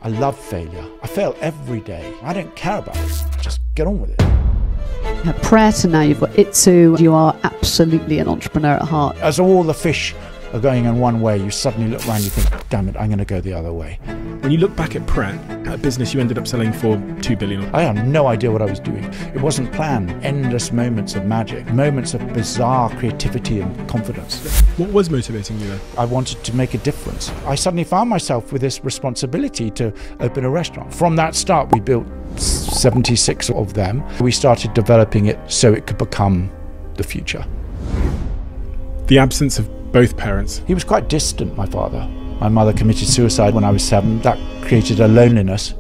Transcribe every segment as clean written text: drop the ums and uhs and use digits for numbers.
I love failure. I fail every day. I don't care about it. Just get on with it. Prior to now, you've got Itsu. You are absolutely an entrepreneur at heart. As all the fish are going in one way, you suddenly look around and you think, damn it, I'm going to go the other way. When you look back at Pret, a business you ended up selling for $2 billion. I had no idea what I was doing. It wasn't planned. Endless moments of magic, moments of bizarre creativity and confidence. What was motivating you there? I wanted to make a difference. I suddenly found myself with this responsibility to open a restaurant. From that start, we built 76 of them. We started developing it so it could become the future. The absence of both parents. He was quite distant, my father. My mother committed suicide when I was 7. That created a loneliness.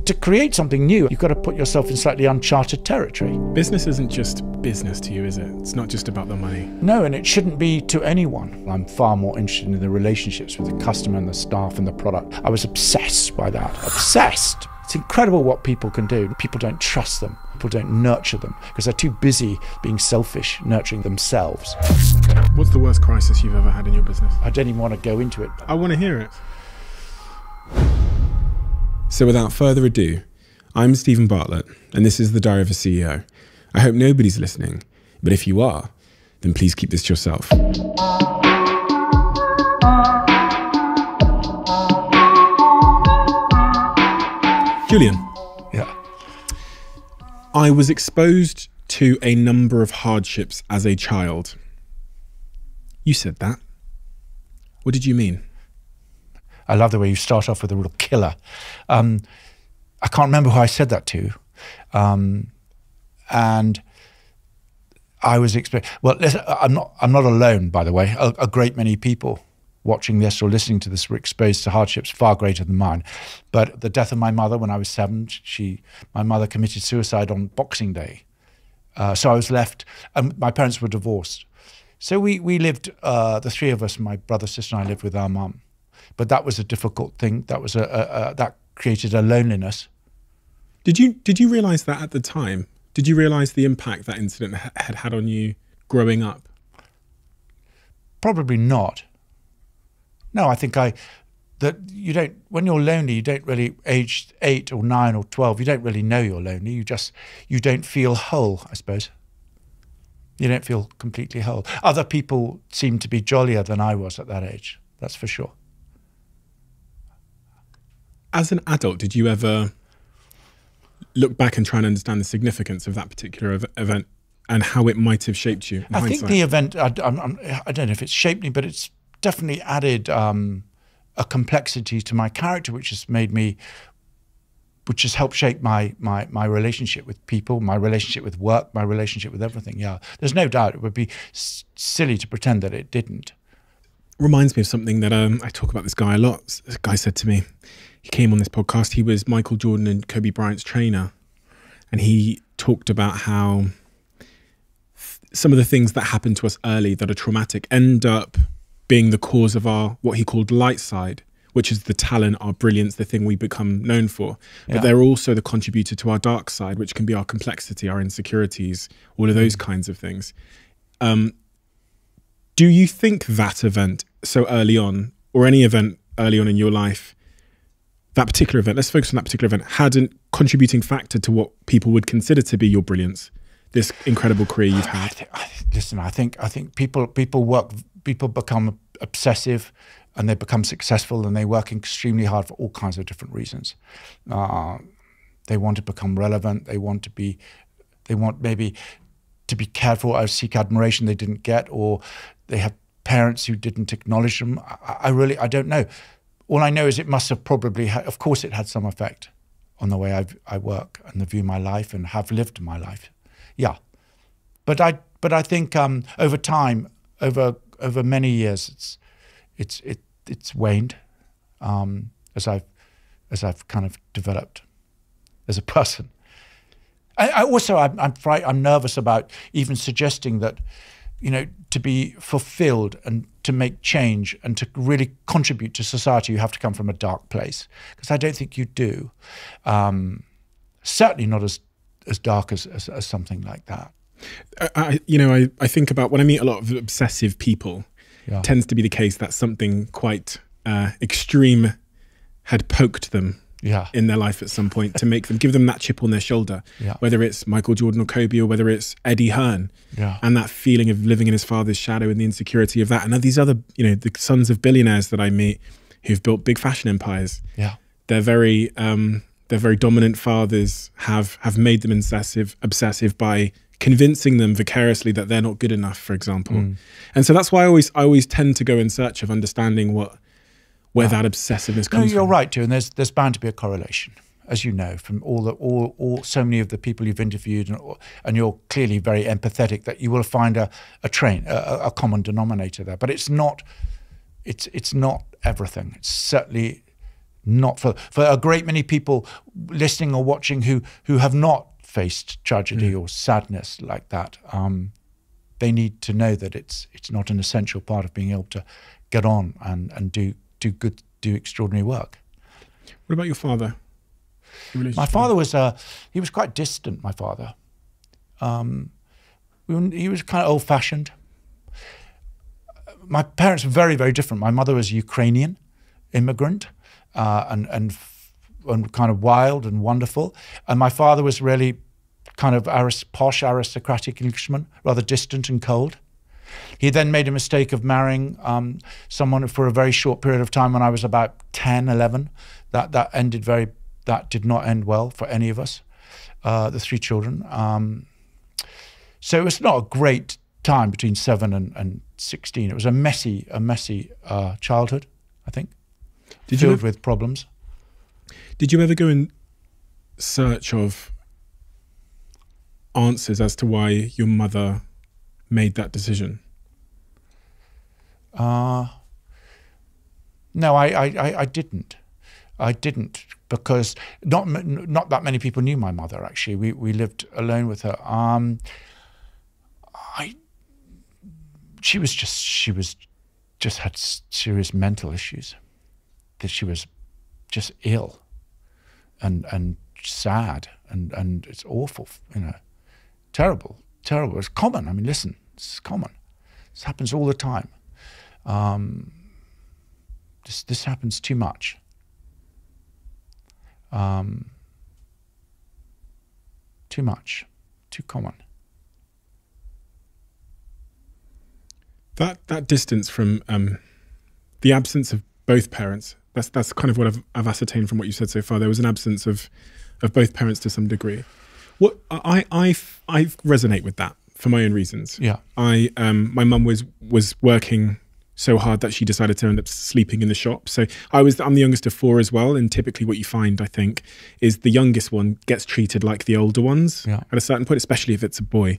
To create something new, you've got to put yourself in slightly uncharted territory. Business isn't just business to you, is it? It's not just about the money. No, and it shouldn't be to anyone. I'm far more interested in the relationships with the customer and the staff and the product. I was obsessed by that. Obsessed. It's incredible what people can do. People don't trust them. People don't nurture them because they're too busy being selfish, nurturing themselves. What's the worst crisis you've ever had in your business? I don't even want to go into it. I want to hear it. So without further ado, I'm Stephen Bartlett, and this is The Diary of a CEO. I hope nobody's listening, but if you are, then please keep this to yourself. Julian. Yeah. I was exposed to a number of hardships as a child. You said that. What did you mean? I love the way you start off with a real killer. I can't remember who I said that to. And I was well, I'm not alone, by the way. A great many people watching this or listening to this were exposed to hardships far greater than mine. But the death of my mother when I was 7, my mother committed suicide on Boxing Day. So I was left, and my parents were divorced. So we lived, the three of us, my brother, sister, and I lived with our mum. But that was a difficult thing. That was that created a loneliness. Did you realise that at the time? Did you realise the impact that incident had on you growing up? Probably not. No, I think you don't, when you're lonely, you don't really, aged 8 or 9 or 12, you don't really know you're lonely. You don't feel whole, I suppose. You don't feel completely whole. Other people seem to be jollier than I was at that age, that's for sure. As an adult, did you ever look back and try and understand the significance of that particular event and how it might have shaped you? I think the event, I don't know if it's shaped me, but it's definitely added a complexity to my character, which has helped shape my relationship with people, my relationship with work, my relationship with everything. Yeah, there's no doubt. It would be silly to pretend that it didn't. Reminds me of something that I talk about this guy a lot. This guy said to me, he came on this podcast, he was Michael Jordan and Kobe Bryant's trainer, and he talked about how some of the things that happen to us early that are traumatic end up being the cause of our, what he called light side, which is the talent, our brilliance, the thing we become known for. But they're also the contributor to our dark side, which can be our complexity, our insecurities, all of those kinds of things. Do you think that event so early on, or any event early on in your life, that particular event, let's focus on that particular event, had a contributing factor to what people would consider to be your brilliance, this incredible career you've had? Listen, I think people become obsessive and they become successful and they work extremely hard for all kinds of different reasons. They want to become relevant. They want maybe to be cared for or seek admiration they didn't get, or they have parents who didn't acknowledge them. I don't know. All I know is it must have probably had, of course it had some effect on the way I work and the view my life and have lived my life. Yeah. But I think over time, over many years, it's waned as I've kind of developed as a person. I'm nervous about even suggesting that, you know, to be fulfilled and to make change and to really contribute to society, you have to come from a dark place, because I don't think you do. Certainly not as dark as something like that. I think about when I meet a lot of obsessive people, tends to be the case that something quite extreme had poked them Yeah. in their life at some point to make them, give them that chip on their shoulder, Yeah. whether it's Michael Jordan or Kobe or whether it's Eddie Hearn, Yeah. and that feeling of living in his father's shadow and the insecurity of that. And these other, the sons of billionaires that I meet who've built big fashion empires, Yeah. they're very dominant fathers have made them obsessive by convincing them vicariously that they're not good enough, for example. And so that's why I always tend to go in search of understanding where that obsessiveness comes from. You're right too, and there's bound to be a correlation, as you know, from all so many of the people you've interviewed, and you're clearly very empathetic that you will find a common denominator there. But it's not everything. It's certainly not for a great many people listening or watching who have not faced tragedy or sadness like that. They need to know that it's not an essential part of being able to get on and do extraordinary work. What about your father? My father was he was quite distant. My father, he was kind of old-fashioned. My parents were very, very different. My mother was a Ukrainian immigrant and kind of wild and wonderful, and my father was really kind of posh aristocratic Englishman, rather distant and cold. He then made a mistake of marrying someone for a very short period of time when I was about 10, 11. That did not end well for any of us, the three children. So it was not a great time between 7 and 16. It was a messy childhood, I think, filled with problems. Did you ever go in search of answers as to why your mother made that decision? No, I didn't. I didn't, because not that many people knew my mother. Actually, we lived alone with her. She just had serious mental issues. That she was just ill, and sad, and it's awful. Terrible. It's common. I mean, listen, it's common. This happens all the time. This happens too much. Too much, too common. That distance from the absence of both parents. That's kind of what I've ascertained from what you said so far. There was an absence of both parents to some degree. What I resonate with that for my own reasons. Yeah. My mum was working so hard that she decided to end up sleeping in the shop. So I'm the youngest of 4 as well, and typically what you find, I think, is the youngest one gets treated like the older ones at a certain point, especially if it's a boy.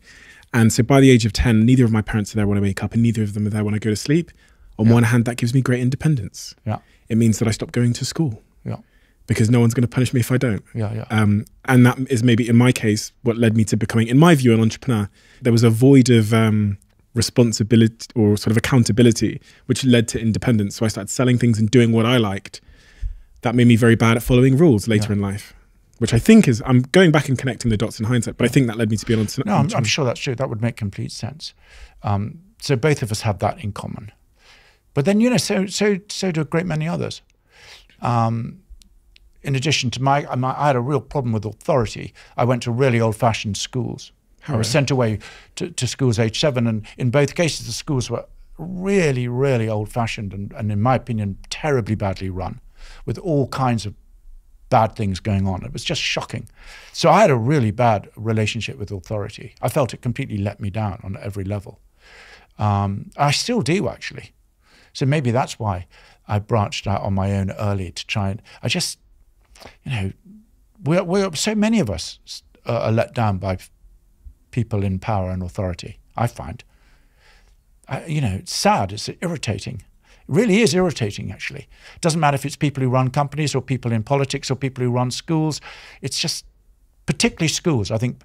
And so by the age of 10, neither of my parents are there when I wake up, and neither of them are there when I go to sleep. On one hand, that gives me great independence. Yeah. It means that I stop going to school. Yeah. Because no one's going to punish me if I don't. Yeah. And that is maybe, in my case, what led me to becoming, in my view, an entrepreneur. There was a void of responsibility or sort of accountability, which led to independence. So I started selling things and doing what I liked. That made me very bad at following rules later in life, which I think is, I'm going back and connecting the dots in hindsight, but I think that led me to be an entrepreneur. No, I'm sure that's true. That would make complete sense. So both of us have that in common. But then, so do a great many others. In addition to I had a real problem with authority. I went to really old-fashioned schools. I was sent away to schools age 7, and in both cases the schools were really, really old-fashioned and in my opinion, terribly badly run, with all kinds of bad things going on. It was just shocking. So I had a really bad relationship with authority. I felt it completely let me down on every level. I still do, actually. So maybe that's why I branched out on my own early to try and, so many of us are let down by people in power and authority, I find. It's sad, it's irritating. It really is irritating, actually. It doesn't matter if it's people who run companies or people in politics or people who run schools. It's just, particularly schools, I think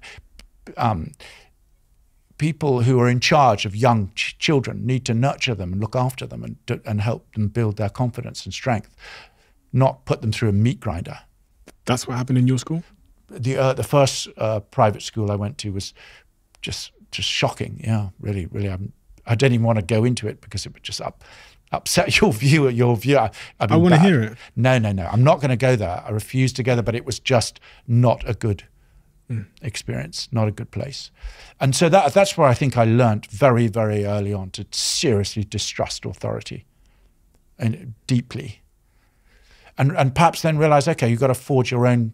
people who are in charge of young children need to nurture them and look after them and help them build their confidence and strength, not put them through a meat grinder. That's what happened in your school? The first private school I went to was just shocking. Yeah, really. I didn't even want to go into it because it was just upset your view. I want to hear it. No. I'm not going to go there. I refuse to go there, but it was just not a good experience, not a good place. And so that's where I think I learned very, very early on to seriously distrust authority and deeply. And perhaps then realize, okay, you've got to forge your own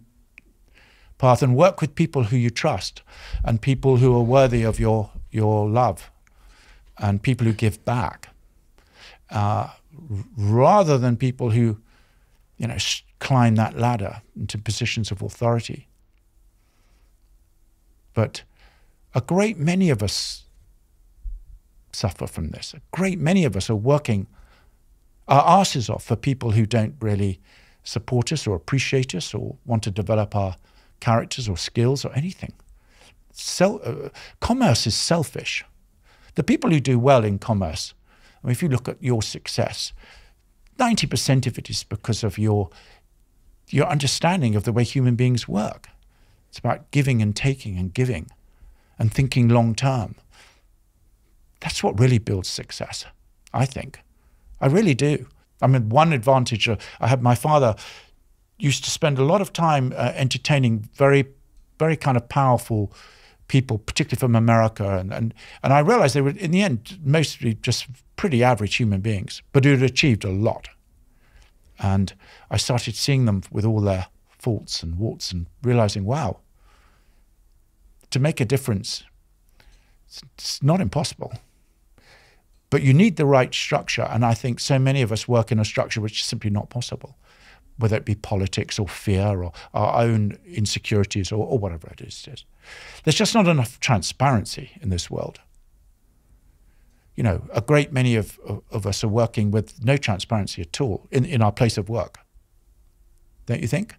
path and work with people who you trust and people who are worthy of your love and people who give back, rather than people who, climb that ladder into positions of authority. But a great many of us suffer from this. A great many of us are working our asses off for people who don't really support us or appreciate us or want to develop our characters or skills or anything. Commerce is selfish. The people who do well in commerce, I mean, if you look at your success, 90% of it is because of your understanding of the way human beings work. It's about giving and taking and giving and thinking long term. That's what really builds success, I think. I really do. I mean, one advantage, I had my father used to spend a lot of time entertaining very, very kind of powerful people, particularly from America. And I realized they were, in the end, mostly just pretty average human beings, but who'd achieved a lot. And I started seeing them with all their faults and warts and realizing, wow, to make a difference, it's not impossible. But you need the right structure, and I think so many of us work in a structure which is simply not possible, whether it be politics or fear or our own insecurities or whatever it is. There's just not enough transparency in this world. A great many of us are working with no transparency at all in our place of work. Don't you think?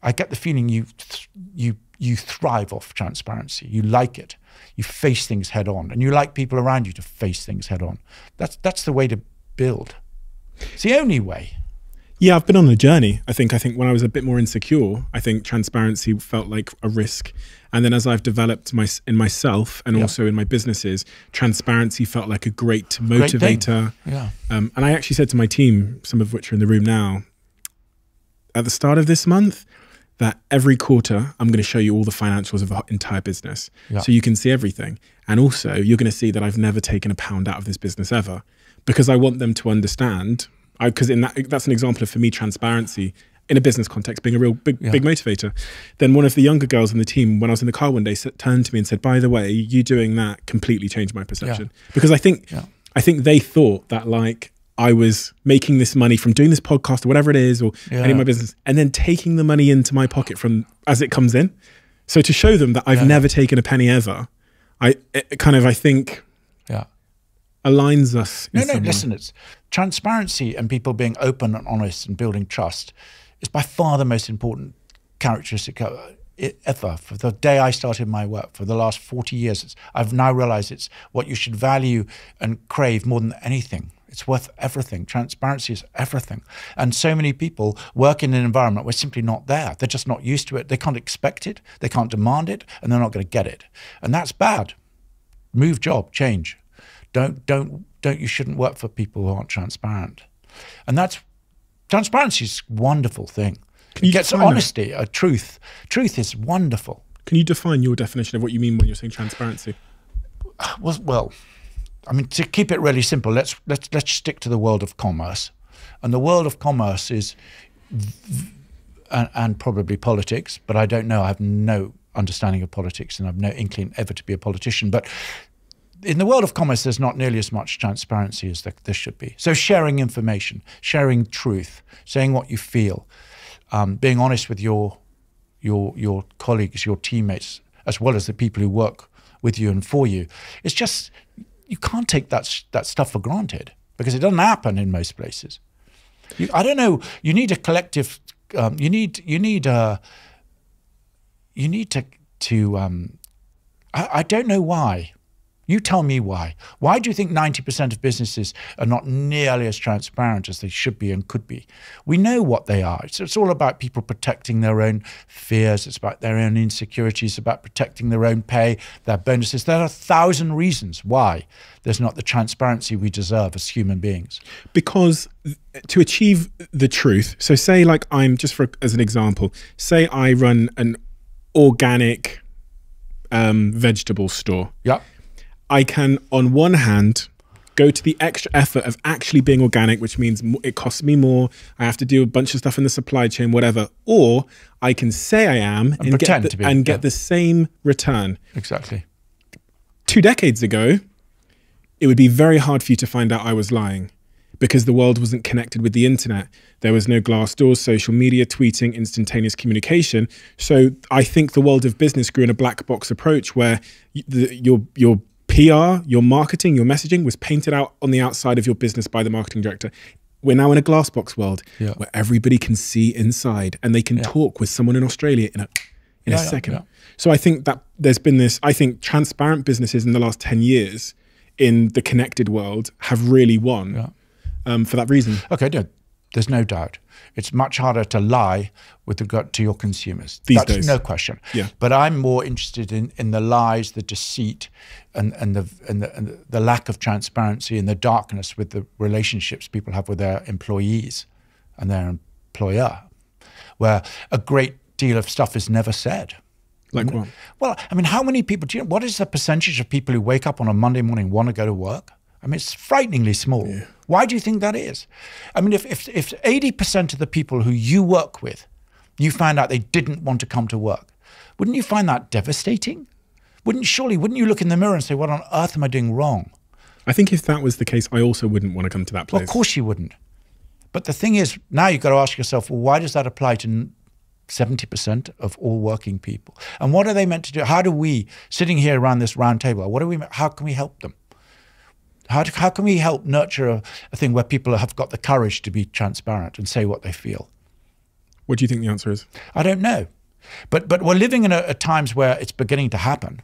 I get the feeling you thrive off transparency. You like it. You face things head on, and you like people around you to face things head on. That's the way to build. It's the only way. Yeah, I've been on a journey. I think when I was a bit more insecure, I think transparency felt like a risk. And then as I've developed in myself and also in my businesses, transparency felt like a great motivator. And I actually said to my team, some of which are in the room now, at the start of this month, that every quarter, I'm going to show you all the financials of our entire business. So you can see everything. And also, you're going to see that I've never taken a pound out of this business ever, because I want them to understand, because that's an example of, for me, transparency in a business context being a real big motivator. Then one of the younger girls in the team, when I was in the car one day, turned to me and said, by the way, you doing that completely changed my perception. Because I think they thought that, like, I was making this money from doing this podcast or whatever it is, or any of my business, and then taking the money into my pocket from as it comes in. So to show them that I've never taken a penny ever, I think aligns us. No, listen, it's transparency and people being open and honest and building trust is by far the most important characteristic ever. For the day I started my work, for the last 40 years, I've now realized it's what you should value and crave more than anything. It's worth everything. Transparency is everything. And so many people work in an environment where it's simply not there. They're just not used to it. They can't expect it. They can't demand it, and they're not going to get it. And that's bad. Move job, change. You shouldn't work for people who aren't transparent. And transparency is a wonderful thing. It gets honesty, truth. Truth is wonderful. Can you define your definition of what you mean when you're saying transparency? Well, I mean, to keep it really simple, let's stick to the world of commerce. And the world of commerce is, and probably politics, but I don't know. I have no understanding of politics, and I have no inkling ever to be a politician. But in the world of commerce, there's not nearly as much transparency as there should be. So sharing information, sharing truth, saying what you feel, being honest with your colleagues, your teammates, as well as the people who work with you and for you. It's just, you can't take that stuff for granted, because it doesn't happen in most places. I don't know. You need a collective. You need to. I don't know why. You tell me why. Why do you think 90% of businesses are not nearly as transparent as they should be and could be? We know what they are. It's all about people protecting their own fears. It's about their own insecurities, about protecting their own pay, their bonuses. There are 1,000 reasons why there's not the transparency we deserve as human beings. Because to achieve the truth, so say like as an example, say I run an organic vegetable store. Yeah. I can, on one hand, go to the extra effort of actually being organic, which means it costs me more. I have to do a bunch of stuff in the supply chain, whatever. Or I can say I am and get the same return. Exactly. 2 decades ago, it would be very hard for you to find out I was lying because the world wasn't connected with the internet. There was no glass doors, social media, tweeting, instantaneous communication. So I think the world of business grew in a black box approach where your PR, your marketing, your messaging was painted out on the outside of your business by the marketing director. We're now in a glass box world where everybody can see inside and they can talk with someone in Australia in a second. Yeah. So I think that there's been this, I think transparent businesses in the last 10 years in the connected world have really won for that reason. Okay, there's no doubt. It's much harder to lie with regard to your consumers. These That's days. no question. Yeah. But I'm more interested in the lies, the deceit, and the lack of transparency and the darkness with the relationships people have with their employees and their employer, where a great deal of stuff is never said. Like what? Well, I mean, how many people, what is the percentage of people who wake up on a Monday morning and want to go to work? I mean, it's frighteningly small. Yeah. Why do you think that is? I mean, if 80% of the people who you work with, you found out they didn't want to come to work, wouldn't you find that devastating? Wouldn't you look in the mirror and say, what on earth am I doing wrong? I think if that was the case, I also wouldn't want to come to that place. Well, of course you wouldn't. But the thing is, now you've got to ask yourself, well, why does that apply to 70% of all working people? And what are they meant to do? How do we, sitting here around this round table, how can we help them? How can we help nurture a thing where people have got the courage to be transparent and say what they feel? What do you think the answer is? I don't know. But we're living in a times where it's beginning to happen.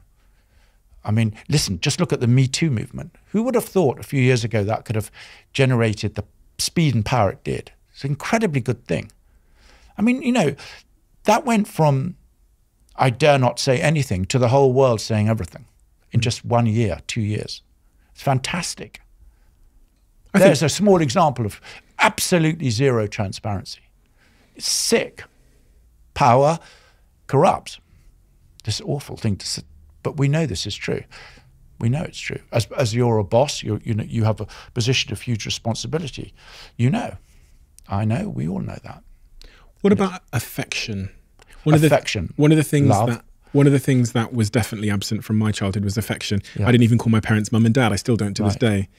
I mean, listen, just look at the Me Too movement. Who would have thought a few years ago that could have generated the speed and power it did? It's an incredibly good thing. I mean, you know, that went from I dare not say anything to the whole world saying everything in just 1 year, 2 years. It's fantastic. There's a small example of absolutely zero transparency. It's sick. Power corrupts. This awful thing to say, but we know this is true. We know it's true. As you're a boss, you have a position of huge responsibility. You know. I know. We all know that. What about affection? One of the things that was definitely absent from my childhood was affection. Yeah. I didn't even call my parents mum and dad. I still don't to this day.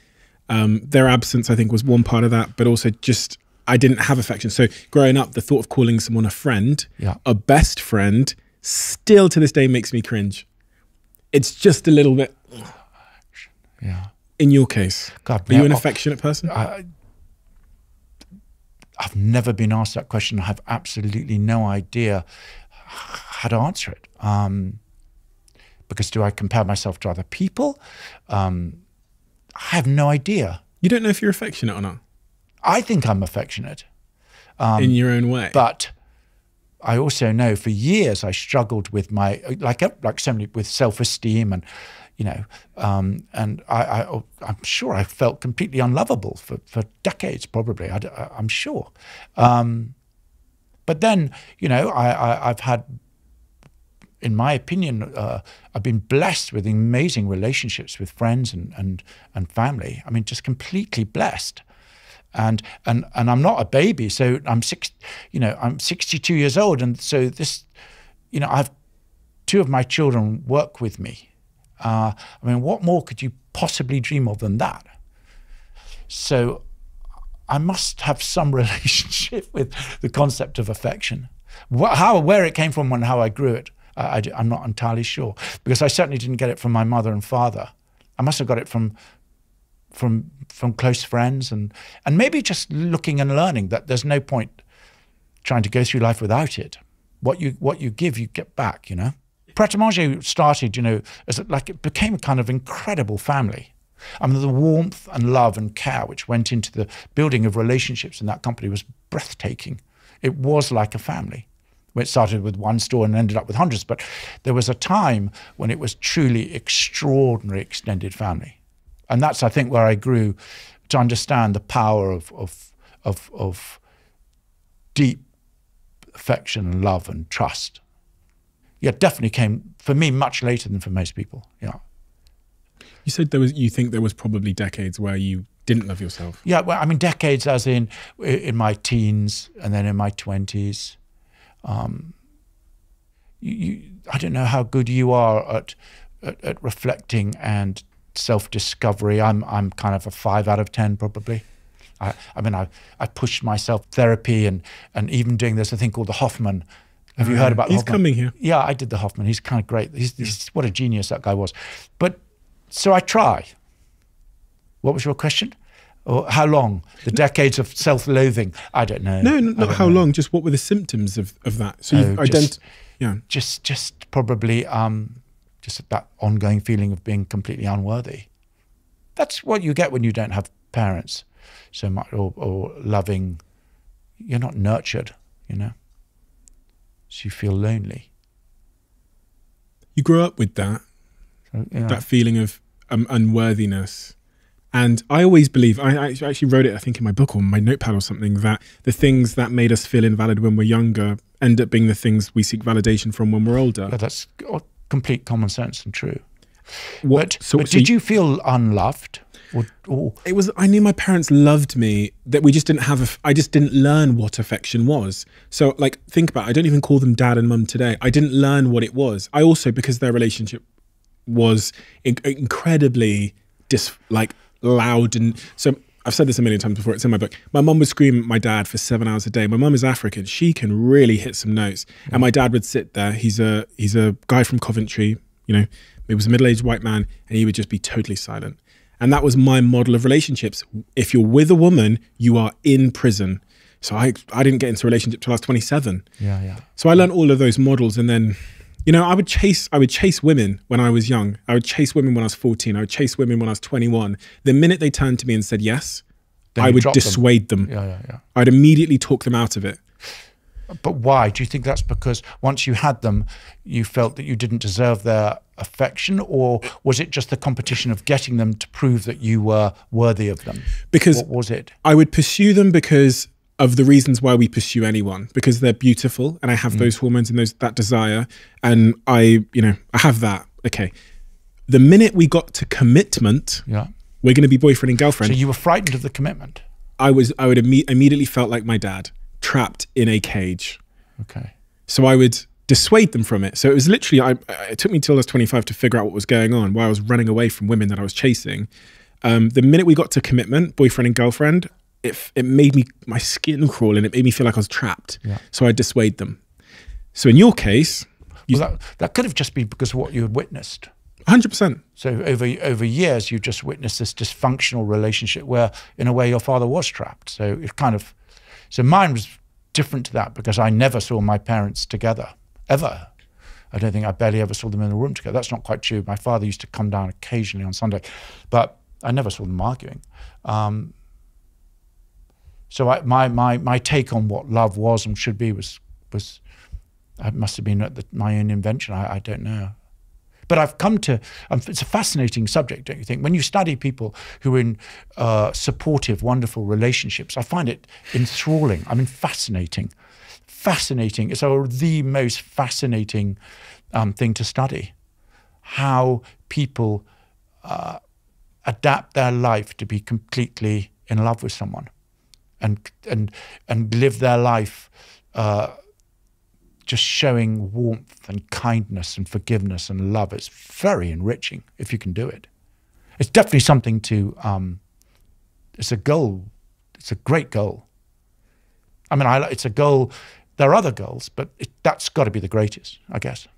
Their absence, I think, was one part of that, but also just I didn't have affection. So growing up, the thought of calling someone a friend, a best friend, still to this day makes me cringe. It's just a little bit. Yeah. In your case, are you an affectionate person? I've never been asked that question. I have absolutely no idea how to answer it. Because do I compare myself to other people? I have no idea. You don't know if you're affectionate or not? I think I'm affectionate. In your own way. But I also know for years I struggled with my, like so many, with self-esteem and, you know, and I'm sure I felt completely unlovable for decades, probably, I'm sure. But then, you know, I've had, in my opinion, I've been blessed with amazing relationships with friends and family. I mean, just completely blessed. And I'm not a baby, so I'm 62 years old, and so this, you know, I've 2 of my children work with me. I mean, what more could you possibly dream of than that? So I must have some relationship with the concept of affection. Where it came from and how I grew it, I'm not entirely sure, because I certainly didn't get it from my mother and father. I must have got it from close friends and maybe just looking and learning that there's no point trying to go through life without it. What you give, you get back, you know? Pret a Manger started, as it became a kind of incredible family. I mean, the warmth and love and care which went into the building of relationships in that company was breathtaking. It was like a family. It started with one store and ended up with hundreds, but there was a time when it was truly extraordinary extended family. And that's, I think, where I grew to understand the power of deep affection and love and trust. Yeah, it definitely came, for me, much later than for most people, yeah. You said you think there was probably decades where you didn't love yourself. Yeah, well, I mean, decades as in my teens and then in my 20s. I don't know how good you are at reflecting and self-discovery. I'm kind of a 5 out of 10 probably. I mean, I pushed myself, therapy and even doing this, a thing called the Hoffman. Have you heard about He's Hoffman? coming here. Yeah, I did the Hoffman. He's kind of great. He's what a genius that guy was. But so I try. What was your question? Or how long? The decades of self-loathing? I don't know. No, not how long. Just what were the symptoms of that? So you've identified. Just probably just that ongoing feeling of being completely unworthy. That's what you get when you don't have parents so much or loving. You're not nurtured, so you feel lonely. You grew up with that, that feeling of unworthiness. And I always believe, I actually wrote it, I think in my book or my notepad or something, that the things that made us feel invalid when we're younger end up being the things we seek validation from when we're older. Yeah, that's complete common sense and true. But did you feel unloved? Or? It was, I knew my parents loved me, that we just didn't have, I just didn't learn what affection was. So like, think about it, I don't even call them dad and mum today. I didn't learn what it was. I also, because their relationship was incredibly loud, and so I've said this a million times before, it's in my book. My mum would scream at my dad for 7 hours a day. My mum is African. She can really hit some notes. And my dad would sit there. He's a guy from Coventry, he was a middle-aged white man, and he would just be totally silent. And that was my model of relationships. If you're with a woman, you are in prison. So I didn't get into a relationship till I was 27. Yeah. So I learned all of those models, and then I would chase women when I was young. I would chase women when I was 14. I would chase women when I was 21. The minute they turned to me and said yes, I would dissuade them. Yeah. I'd immediately talk them out of it. But why? Do you think that's because once you had them, you felt that you didn't deserve their affection, or was it just the competition of getting them to prove that you were worthy of them? Because what was it? I would pursue them because of the reasons why we pursue anyone, because they're beautiful and I have those hormones and that desire, and I have that. Okay. The minute we got to commitment, we're going to be boyfriend and girlfriend. So you were frightened of the commitment? I would immediately felt like my dad, trapped in a cage. Okay. So I would dissuade them from it. So it was literally, it took me till I was 25 to figure out what was going on, why I was running away from women that I was chasing. The minute we got to commitment, boyfriend and girlfriend, it made my skin crawl, and it made me feel like I was trapped. Yeah. So I dissuade them. So in your case, that could have just been because of what you had witnessed. 100%. So over years, you just witnessed this dysfunctional relationship where, in a way, your father was trapped. So it so mine was different to that because I never saw my parents together, ever. I barely ever saw them in a room together. That's not quite true. My father used to come down occasionally on Sunday, but I never saw them arguing. So my take on what love was and should be was it must have been my own invention. I don't know. But I've come to, it's a fascinating subject, don't you think? When you study people who are in supportive, wonderful relationships, I find it enthralling. I mean, fascinating. Fascinating. It's the most fascinating thing to study. How people adapt their life to be completely in love with someone and live their life just showing warmth and kindness and forgiveness and love. It's very enriching if you can do it. It's definitely something to, it's a goal. It's a great goal. I mean, it's a goal. There are other goals, but that's got to be the greatest, I guess.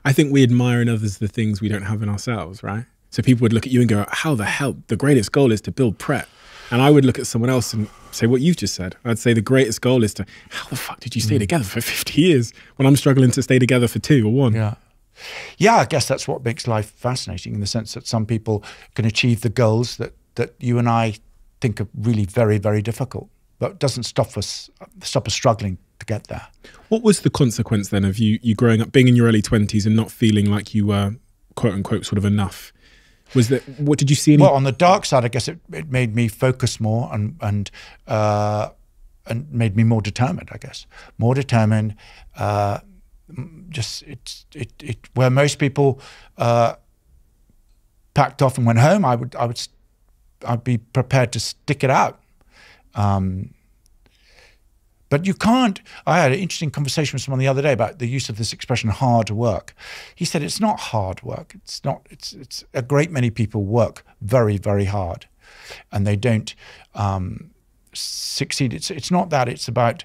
I think we admire in others the things we don't have in ourselves, right? So people would look at you and go, how the hell, the greatest goal is to build Pret. And I would look at someone else and say what you've just said. I'd say the greatest goal is to, how the fuck did you stay together for 50 years when I'm struggling to stay together for 2 or 1? Yeah. Yeah, I guess that's what makes life fascinating, in the sense that some people can achieve the goals that you and I think are really very, very difficult, but it doesn't stop us struggling to get there. What was the consequence then of you growing up, being in your early 20s and not feeling like you were, quote unquote, sort of enough? Was that, what did you see? Well, on the dark side, I guess it made me focus more and made me more determined, I guess. More determined, just where most people packed off and went home, I'd be prepared to stick it out. But you can't. I had an interesting conversation with someone the other day about the use of this expression "hard work." He said it's not hard work. It's not. It's a great many people work very, very hard, and they don't succeed. It's not that. It's about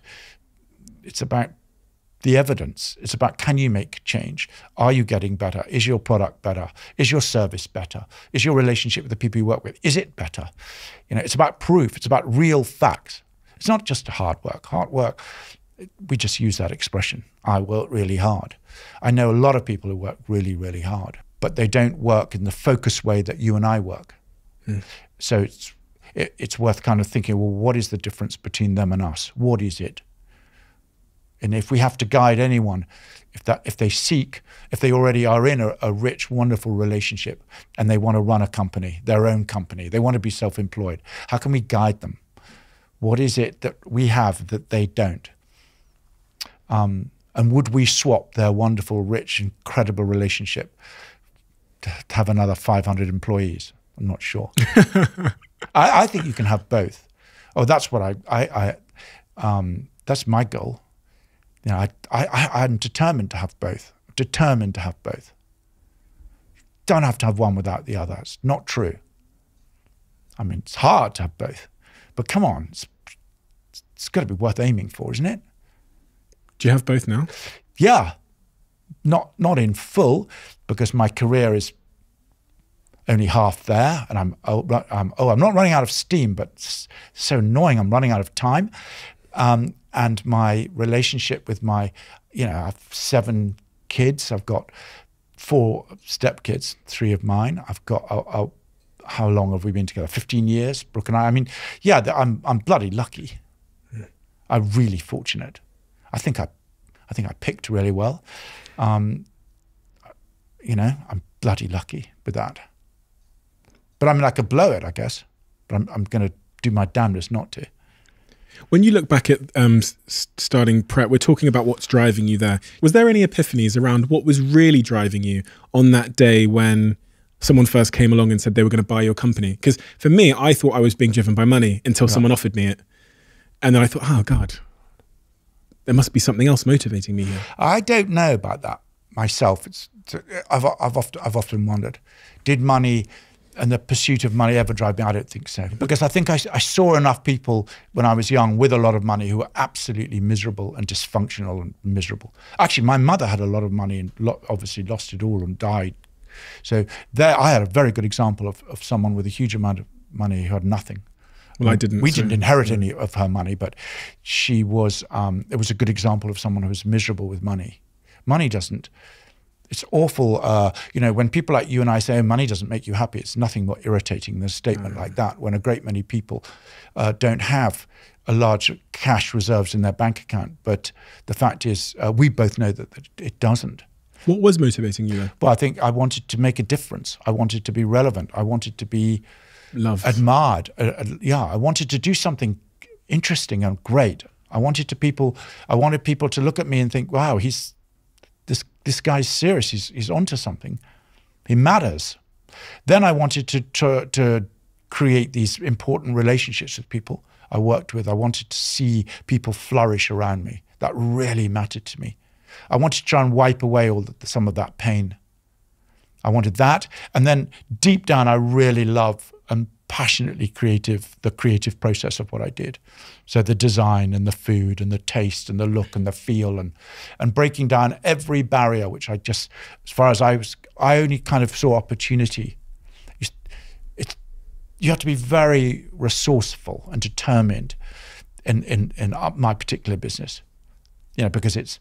the evidence. It's about, can you make change? Are you getting better? Is your product better? Is your service better? Is your relationship with the people you work with, is it better? You know, it's about proof. It's about real facts. It's not just hard work. Hard work, we just use that expression. I work really hard. I know a lot of people who work really, really hard, but they don't work in the focused way that you and I work. So it's worth kind of thinking, well, what is the difference between them and us? What is it? And if we have to guide anyone, if they already are in a rich, wonderful relationship and they want to run a company, their own company, they want to be self-employed, how can we guide them? What is it that we have that they don't? And would we swap their wonderful, rich, incredible relationship to have another 500 employees? I'm not sure. I think you can have both. Oh, that's what that's my goal. You know, I'm determined to have both. Determined to have both. Don't have to have one without the other. It's not true. I mean, it's hard to have both, but come on, it's got to be worth aiming for, isn't it? Do you have both now? Yeah, not in full, because my career is only half there, and I'm not running out of steam, but it's so annoying. I'm running out of time. And my relationship with I have 7 kids. I've got 4 stepkids, 3 of mine. I've got, how long have we been together? 15 years, Brooke and I. I mean, yeah, I'm bloody lucky. I'm really fortunate. I think I picked really well. You know, I'm bloody lucky with that. But I mean, I could blow it, I guess. But I'm going to do my damnedest not to. When you look back at starting Pret, we're talking about what's driving you there. Was there any epiphanies around what was really driving you on that day when someone first came along and said they were going to buy your company? Because for me, I thought I was being driven by money until someone offered me it. And then I thought, oh God, there must be something else motivating me here. I don't know about that myself. I've often wondered, did money and the pursuit of money ever drive me? I don't think so. Because I think I saw enough people when I was young with a lot of money who were absolutely miserable and dysfunctional and miserable. Actually, my mother had a lot of money and obviously lost it all and died. So there, I had a very good example of someone with a huge amount of money who had nothing. Well, I didn't. We didn't inherit any of her money, but she was. It was a good example of someone who was miserable with money. Money doesn't. It's awful. You know, when people like you and I say, oh, money doesn't make you happy, it's nothing but irritating. There's a statement like that when a great many people don't have a large cash reserves in their bank account. But the fact is, we both know that it doesn't. What was motivating you then? Well, I think I wanted to make a difference. I wanted to be relevant. I wanted to be loved, admired. Yeah, I wanted to do something interesting and great. I wanted people to look at me and think, wow, this guy's serious. He's onto something. He matters. Then I wanted to create these important relationships with people I worked with. I wanted to see people flourish around me. That really mattered to me. I wanted to try and wipe away some of that pain. I wanted that. And then deep down, I really love and passionately the creative process of what I did. So the design and the food and the taste and the look and the feel and breaking down every barrier, which I just, as far as I only kind of saw opportunity. you have to be very resourceful and determined in my particular business, you know, because it's,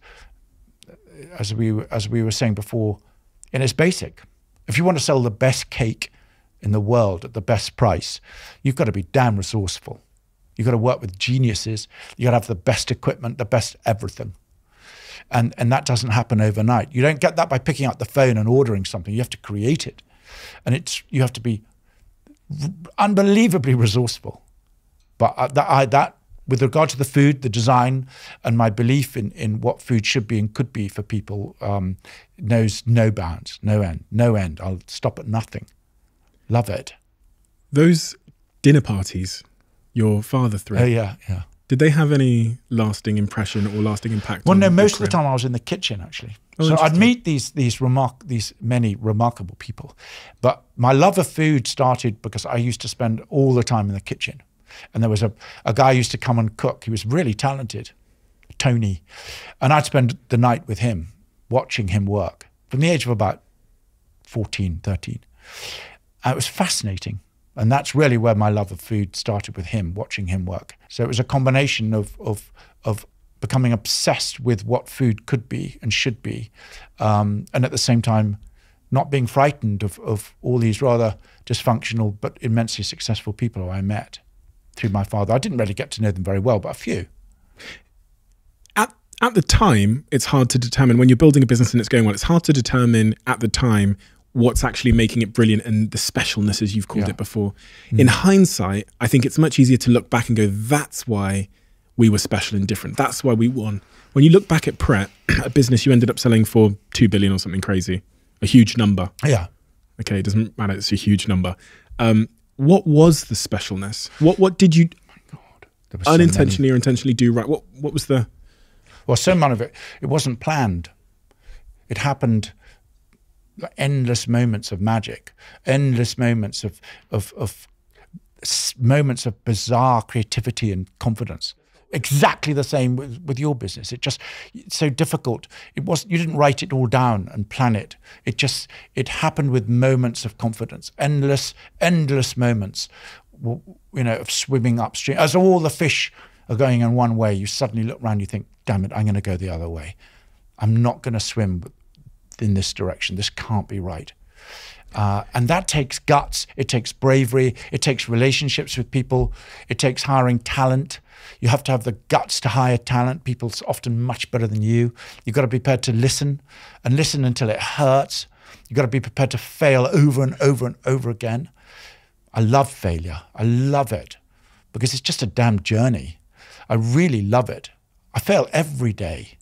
as we were saying before, and it's basic. If you want to sell the best cake in the world at the best price, you've got to be damn resourceful. You've got to work with geniuses. You've got to have the best equipment, the best everything. And that doesn't happen overnight. You don't get that by picking up the phone and ordering something. You have to create it. And you have to be unbelievably resourceful. But that with regard to the food, the design, and my belief in what food should be and could be for people, knows no bounds, no end. I'll stop at nothing. Love it. Those dinner parties your father threw. Oh, yeah. Did they have any lasting impression or lasting impact? Well, no, most of the time I was in the kitchen, actually. Oh, so I'd meet these many remarkable people. But my love of food started because I used to spend all the time in the kitchen. And there was a guy who used to come and cook. He was really talented, Tony. And I'd spend the night with him, watching him work from the age of about 14, 13. And it was fascinating. And that's really where my love of food started, with him, watching him work. So it was a combination of becoming obsessed with what food could be and should be, and at the same time not being frightened of all these rather dysfunctional but immensely successful people who I met through my father. I didn't really get to know them very well, but a few. At the time, it's hard to determine, when you're building a business and it's going well, it's hard to determine at the time what's actually making it brilliant and the specialness, as you've called it before. In hindsight, I think it's much easier to look back and go, that's why we were special and different. That's why we won. When you look back at Pret, a business you ended up selling for 2 billion or something crazy, a huge number. Yeah. Okay, it doesn't matter, it's a huge number. What was the specialness? What did you unintentionally or intentionally do right? What was the... Well, so much of it wasn't planned. It happened. Endless moments of magic, endless moments of moments of bizarre creativity and confidence. Exactly the same with your business. It's so difficult. You didn't write it all down and plan it. It happened with moments of confidence, endless moments, you know, of swimming upstream. As all the fish are going in one way, you suddenly look around, you think, damn it, I'm going to go the other way. I'm not going to swim in this direction. This can't be right. And that takes guts. It takes bravery. It takes relationships with people. It takes hiring talent. You have to have the guts to hire talent. People's often much better than you. You've got to be prepared to listen, and listen until it hurts. You've got to be prepared to fail over and over and over again. I love failure. I love it because it's just a damn journey. I really love it. I fail every day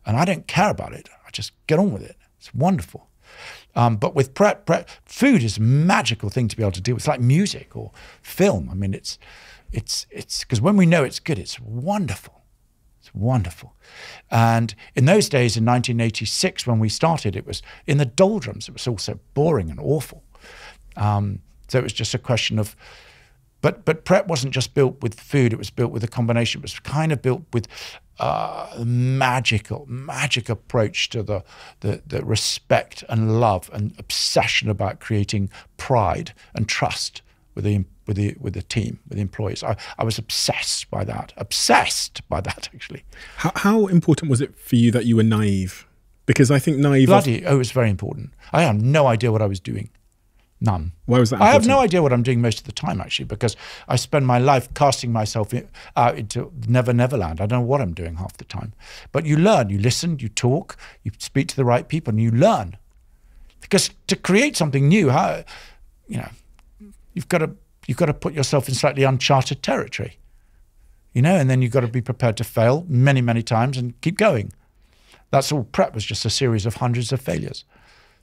and I don't care about it. I just get on with it. It's wonderful. But with Pret, food is a magical thing to be able to do. It's like music or film. I mean, it's because when we know it's good, it's wonderful. It's wonderful. And in those days, in 1986, when we started, it was in the doldrums. It was all so boring and awful. So it was just a question of, but Pret wasn't just built with food. It was built with a combination. It was kind of built with magic approach to the respect and love and obsession about creating pride and trust with the team, with the employees. I was obsessed by that actually. How important was it for you that you were naive? Because I think naive... It was very important. I had no idea what I was doing. None. Why was that important? I have no idea what I'm doing most of the time, actually, because I spend my life casting myself out into Neverland. I don't know what I'm doing half the time. But you learn, you listen, you talk, you speak to the right people, and you learn. Because to create something new, you've got to put yourself in slightly uncharted territory, and then you've got to be prepared to fail many, many times and keep going. That's all. Pret was just a series of hundreds of failures.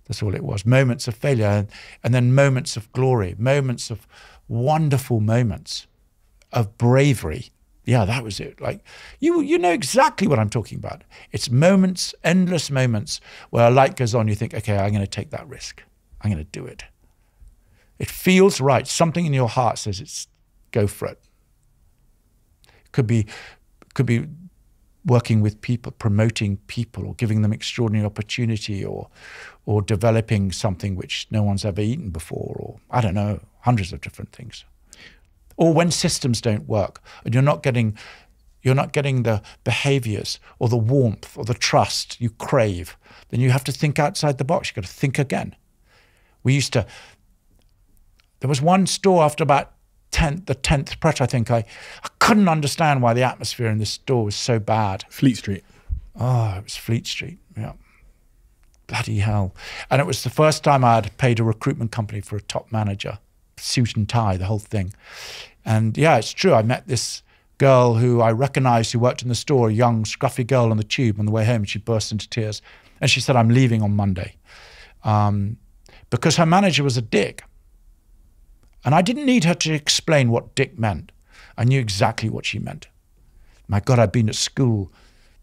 That's all it was. Moments of failure and then moments of glory, moments of wonderful moments of bravery. Yeah, that was it. Like you know exactly what I'm talking about. It's moments, endless moments where a light goes on. You think, okay, I'm going to take that risk. I'm going to do it. It feels right. Something in your heart says go for it. Could be working with people, promoting people, or giving them extraordinary opportunity, or developing something which no one's ever eaten before, or I don't know, hundreds of different things. Or when systems don't work and you're not getting the behaviors or the warmth or the trust you crave, then you have to think outside the box. You've got to think again. There was one store after about the 10th Pret, I think, I couldn't understand why the atmosphere in this store was so bad. Fleet Street. Oh, it was Fleet Street, yeah. Bloody hell. And it was the first time I had paid a recruitment company for a top manager, suit and tie, the whole thing. And yeah, it's true. I met this girl who I recognized who worked in the store, a young, scruffy girl on the tube on the way home, and she burst into tears. And she said, I'm leaving on Monday. Because her manager was a dick. And I didn't need her to explain what dick meant. I knew exactly what she meant. My God, I'd been at school.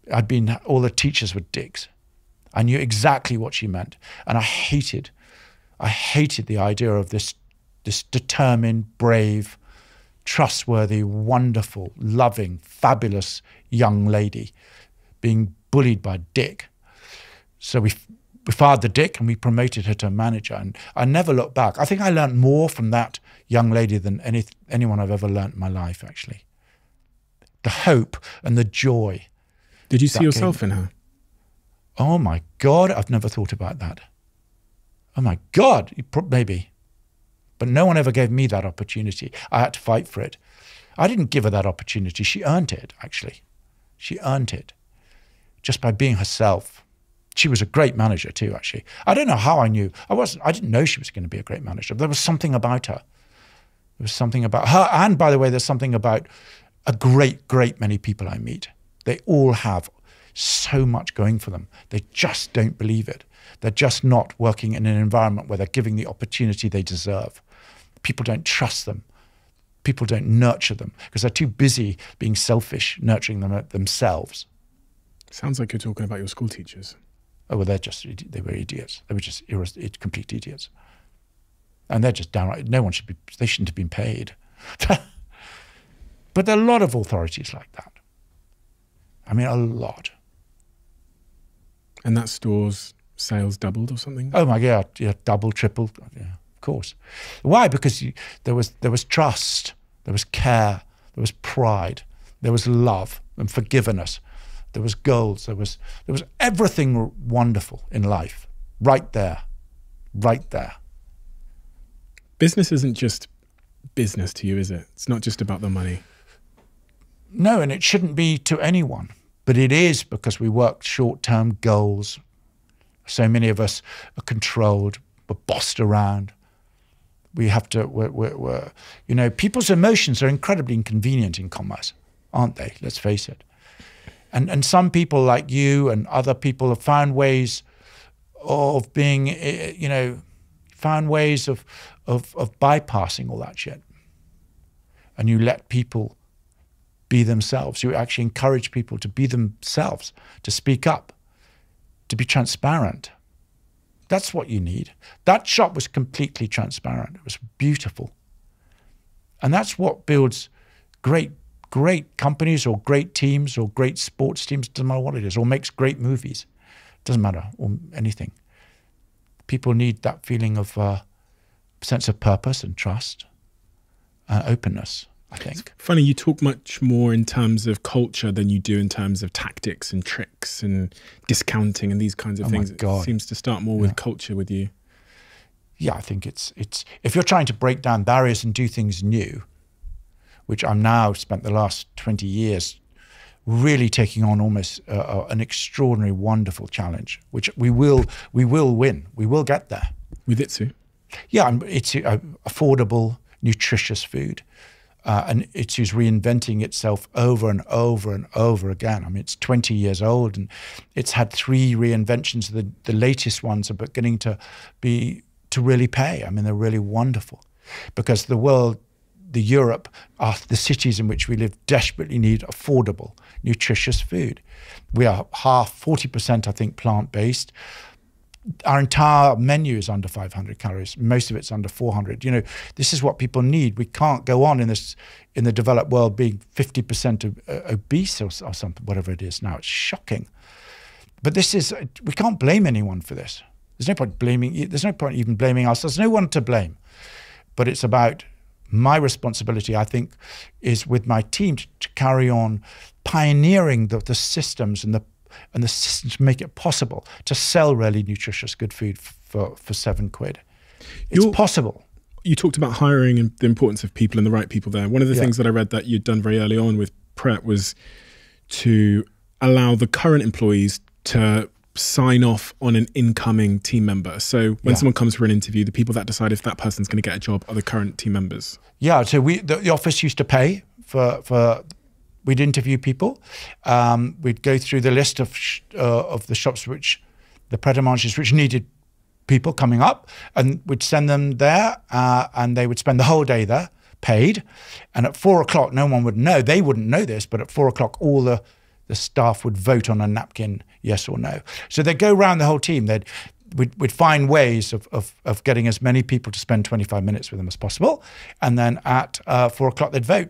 All the teachers were dicks. I knew exactly what she meant. And I hated the idea of this determined, brave, trustworthy, wonderful, loving, fabulous young lady being bullied by a dick. So we fired the dick and we promoted her to a manager. And I never looked back. I think I learned more from that young lady than anyone I've ever learned in my life, actually. The hope and the joy. Did you see yourself in her? Oh my God, I've never thought about that. Oh my God, maybe. But no one ever gave me that opportunity. I had to fight for it. I didn't give her that opportunity. She earned it, actually. She earned it just by being herself. She was a great manager too, actually. I don't know how I knew. I didn't know she was going to be a great manager. But there was something about her. There was something about her. And by the way, there's something about a great, great many people I meet. They all have so much going for them. They just don't believe it. They're just not working in an environment where they're giving the opportunity they deserve. People don't trust them. People don't nurture them because they're too busy being selfish, nurturing them themselves. Sounds like you're talking about your school teachers. Oh, well, they were idiots. They were just complete idiots. And they're just downright, they shouldn't have been paid. But there are a lot of authorities like that. I mean, a lot. And that store's sales doubled or something? Oh my God, yeah, double, triple, yeah, of course. Why? Because there was trust, there was care, there was pride, there was love and forgiveness, there was goals, there was everything wonderful in life, right there, right there. Business isn't just business to you, is it? It's not just about the money. No, and it shouldn't be to anyone. But it is because we work short-term goals. So many of us are controlled, we're bossed around. We have to, people's emotions are incredibly inconvenient in commerce, aren't they? Let's face it. And some people like you and other people have found ways of being, found ways of bypassing all that shit. And you let people be themselves. You actually encourage people to be themselves, to speak up, to be transparent. That's what you need. That shop was completely transparent. It was beautiful. And that's what builds great companies or great teams or great sports teams, doesn't matter what it is, or makes great movies. Doesn't matter, or anything. People need that feeling of sense of purpose and trust and openness. I think. It's funny, you talk much more in terms of culture than you do in terms of tactics and tricks and discounting and these kinds of things. It seems to start more with culture with you. Yeah, I think it's if you're trying to break down barriers and do things new, which I'm now spent the last 20 years really taking on almost an extraordinary, wonderful challenge, which we will win. We will get there. With Itsu? Yeah, it's affordable, nutritious food. And Itsu's reinventing itself over and over and over again. I mean, it's 20 years old and it's had 3 reinventions. The latest ones are beginning to really pay. I mean, they're really wonderful because the world, Europe, the cities in which we live desperately need affordable, nutritious food. We are 40%, I think, plant-based. Our entire menu is under 500 calories. Most of it's under 400. This is what people need. We can't go on in the developed world being 50% obese or something, whatever it is now. It's shocking. But we can't blame anyone for this. There's no point blaming. There's no point even blaming us. There's no one to blame. but it's about my responsibility, I think, is with my team to carry on pioneering the systems and the systems to make it possible to sell really nutritious, good food for £7. It's possible. You talked about hiring and the importance of people and the right people there. One of the things that I read that you'd done very early on with Pret was to allow the current employees to sign off on an incoming team member. So when someone comes for an interview, the people that decide if that person's going to get a job are the current team members. Yeah, so the office used to pay for we'd interview people. We'd go through the list of the shops which the Pret a Manger's which needed people coming up, and we'd send them there, and they would spend the whole day there, paid. And at 4 o'clock, no one would know. They wouldn't know this, but at 4 o'clock, all the staff would vote on a napkin, yes or no. So they'd go around the whole team. We'd find ways of getting as many people to spend 25 minutes with them as possible. And then at 4 o'clock, they'd vote.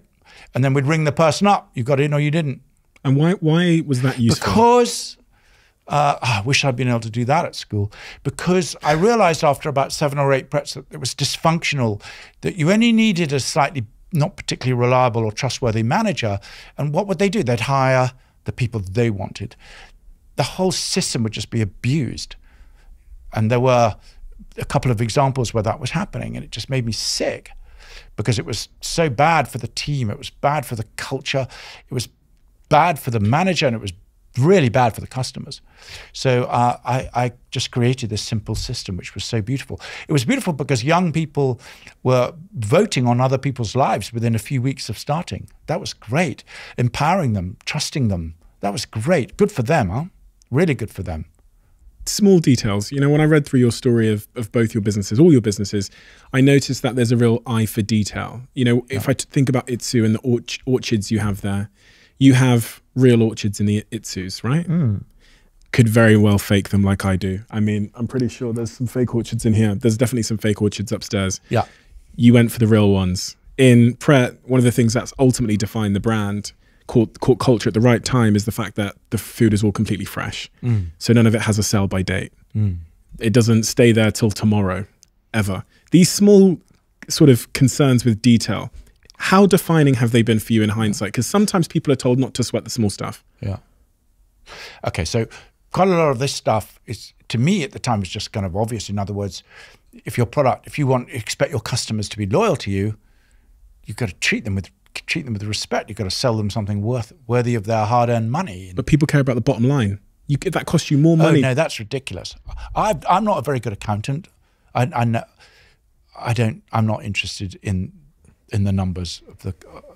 And then we'd ring the person up. You got in or you didn't. And why was that useful? Because I wish I'd been able to do that at school. Because I realized after about 7 or 8 Prets that it was dysfunctional, that you only needed a slightly not particularly reliable or trustworthy manager. And what would they do? They'd hire the people they wanted. The whole system would just be abused. And there were a couple of examples where that was happening, and it just made me sick because it was so bad for the team. It was bad for the culture. It was bad for the manager, and it was really bad for the customers. So I just created this simple system, which was so beautiful. It was beautiful because young people were voting on other people's lives within a few weeks of starting. That was great. Empowering them, trusting them. That was great. Good for them, huh? Really good for them. Small details. You know, when I read through your story of both your businesses, all your businesses, I noticed that there's a real eye for detail. You know, if I think about Itsu and the orchards you have there, you have real orchards in the Itsus, right? Could very well fake them like I do. I mean, I'm pretty sure there's some fake orchards in here. There's definitely some fake orchards upstairs. Yeah. You went for the real ones. In Pret, one of the things that's ultimately defined the brand, caught culture at the right time, is the fact that the food is all completely fresh. So none of it has a sell by date. It doesn't stay there till tomorrow, ever. These small sort of concerns with detail, how defining have they been for you in hindsight? Because sometimes people are told not to sweat the small stuff. Yeah. Okay, so quite a lot of this stuff is, to me at the time, was just kind of obvious. In other words, if your product, if you expect your customers to be loyal to you, you've got to treat them with respect. You've got to sell them something worthy of their hard-earned money. But people care about the bottom line. That costs you more money. Oh no, that's ridiculous. I'm not a very good accountant. I'm not interested in the numbers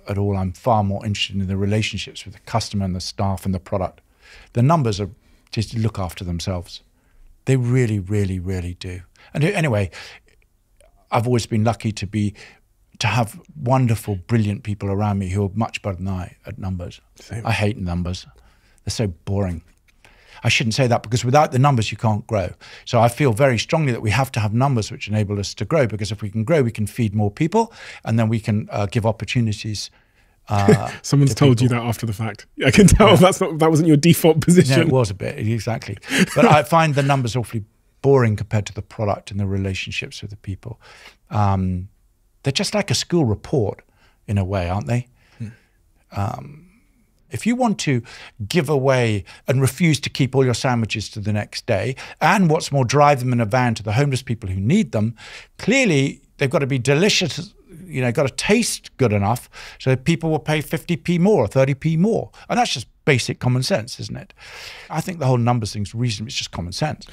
at all. I'm far more interested in the relationships with the customer and the staff and the product. The numbers are just look after themselves. They really, really, really do. And anyway, I've always been lucky to have wonderful, brilliant people around me who are much better than I at numbers. Same. I hate numbers. They're so boring. I shouldn't say that, because without the numbers, you can't grow. So I feel very strongly that we have to have numbers which enable us to grow, because if we can grow, we can feed more people, and then we can give opportunities. Someone's told you that after the fact. I can tell that wasn't your default position. No, it was a bit, exactly. But I find the numbers awfully boring compared to the product and the relationships with the people. They're just like a school report in a way, aren't they? If you want to give away and refuse to keep all your sandwiches to the next day, and what's more, drive them in a van to the homeless people who need them, clearly they've got to be delicious, you know, got to taste good enough so that people will pay 50p more or 30p more. And that's just basic common sense, isn't it? I think the whole numbers thing's reasonable. It's just common sense.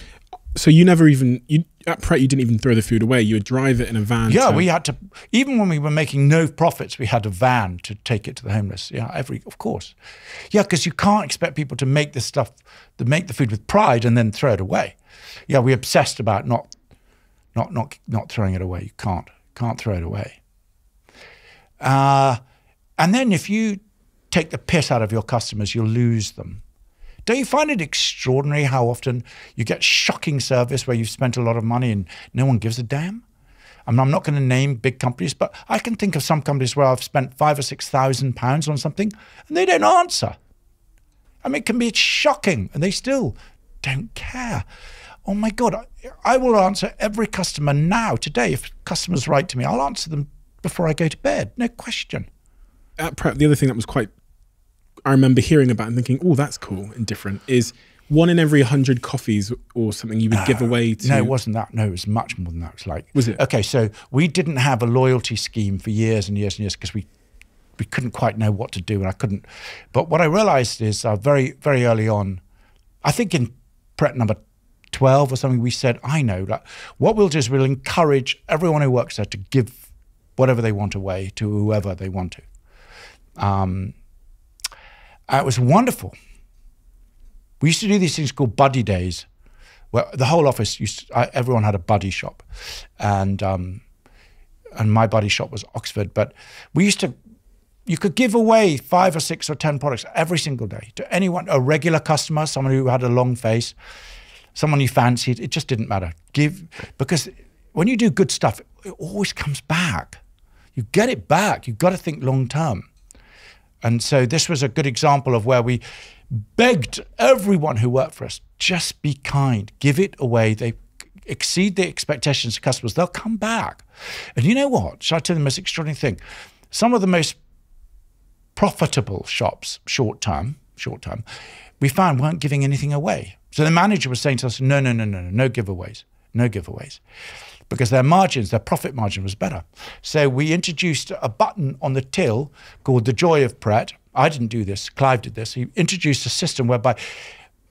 So you never even, at Pret, you didn't even throw the food away. You would drive it in a van. Yeah, we had to, even when we were making no profits, we had a van to take it to the homeless. Yeah, of course. Yeah, because you can't expect people to make this stuff, to make the food with pride and then throw it away. Yeah, we obsessed about not throwing it away. You can't throw it away. And then if you take the piss out of your customers, you'll lose them. Don't you find it extraordinary how often you get shocking service where you've spent a lot of money and no one gives a damn? I mean, I'm not going to name big companies, but I can think of some companies where I've spent £5,000 or £6,000 on something and they don't answer. I mean, it can be shocking and they still don't care. oh my God, I will answer every customer now, today. If customers write to me, I'll answer them before I go to bed, no question. At Prep, the other thing that was I remember hearing about and thinking, oh, that's cool and different, is 1 in every 100 coffees or something you would give away to. No, it wasn't that. No, it was much more than that. It was like, was it? Okay, so we didn't have a loyalty scheme for years and years and years because we couldn't quite know what to do, and I couldn't. But what I realized is very, very early on, I think in Pret number 12 or something, we said, I know, like, what we'll do is we'll encourage everyone who works there to give whatever they want away to whoever they want to. It was wonderful. We used to do these things called buddy days, where the whole office everyone had a buddy shop, and my buddy shop was Oxford. But you could give away 5 or 6 or 10 products every single day to anyone, a regular customer, someone who had a long face, someone you fancied. It just didn't matter. Because when you do good stuff, it always comes back. You get it back. You've got to think long term. And so this was a good example of where we begged everyone who worked for us, just be kind, give it away. They exceed the expectations of customers, they'll come back. And you know what? Shall I tell you the most extraordinary thing? Some of the most profitable shops, short term, we found weren't giving anything away. So the manager was saying to us, no giveaways, no giveaways. Because their margins, their profit margin was better. So we introduced a button on the till called the Joy of Pret. I didn't do this, Clive did this. He introduced a system whereby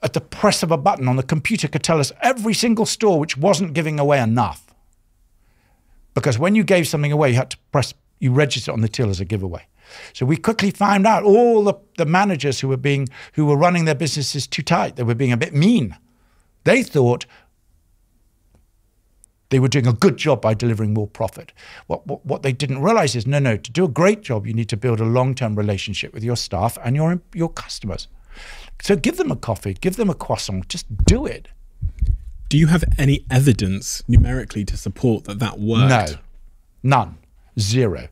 at the press of a button on the computer could tell us every single store which wasn't giving away enough. Because when you gave something away, you had to you register it on the till as a giveaway. So we quickly found out all the managers who were running their businesses too tight. They were being a bit mean. They thought they were doing a good job by delivering more profit. What they didn't realize is, no, to do a great job, you need to build a long-term relationship with your staff and your customers. So give them a coffee, give them a croissant, just do it. Do you have any evidence numerically to support that worked? No, none, zero.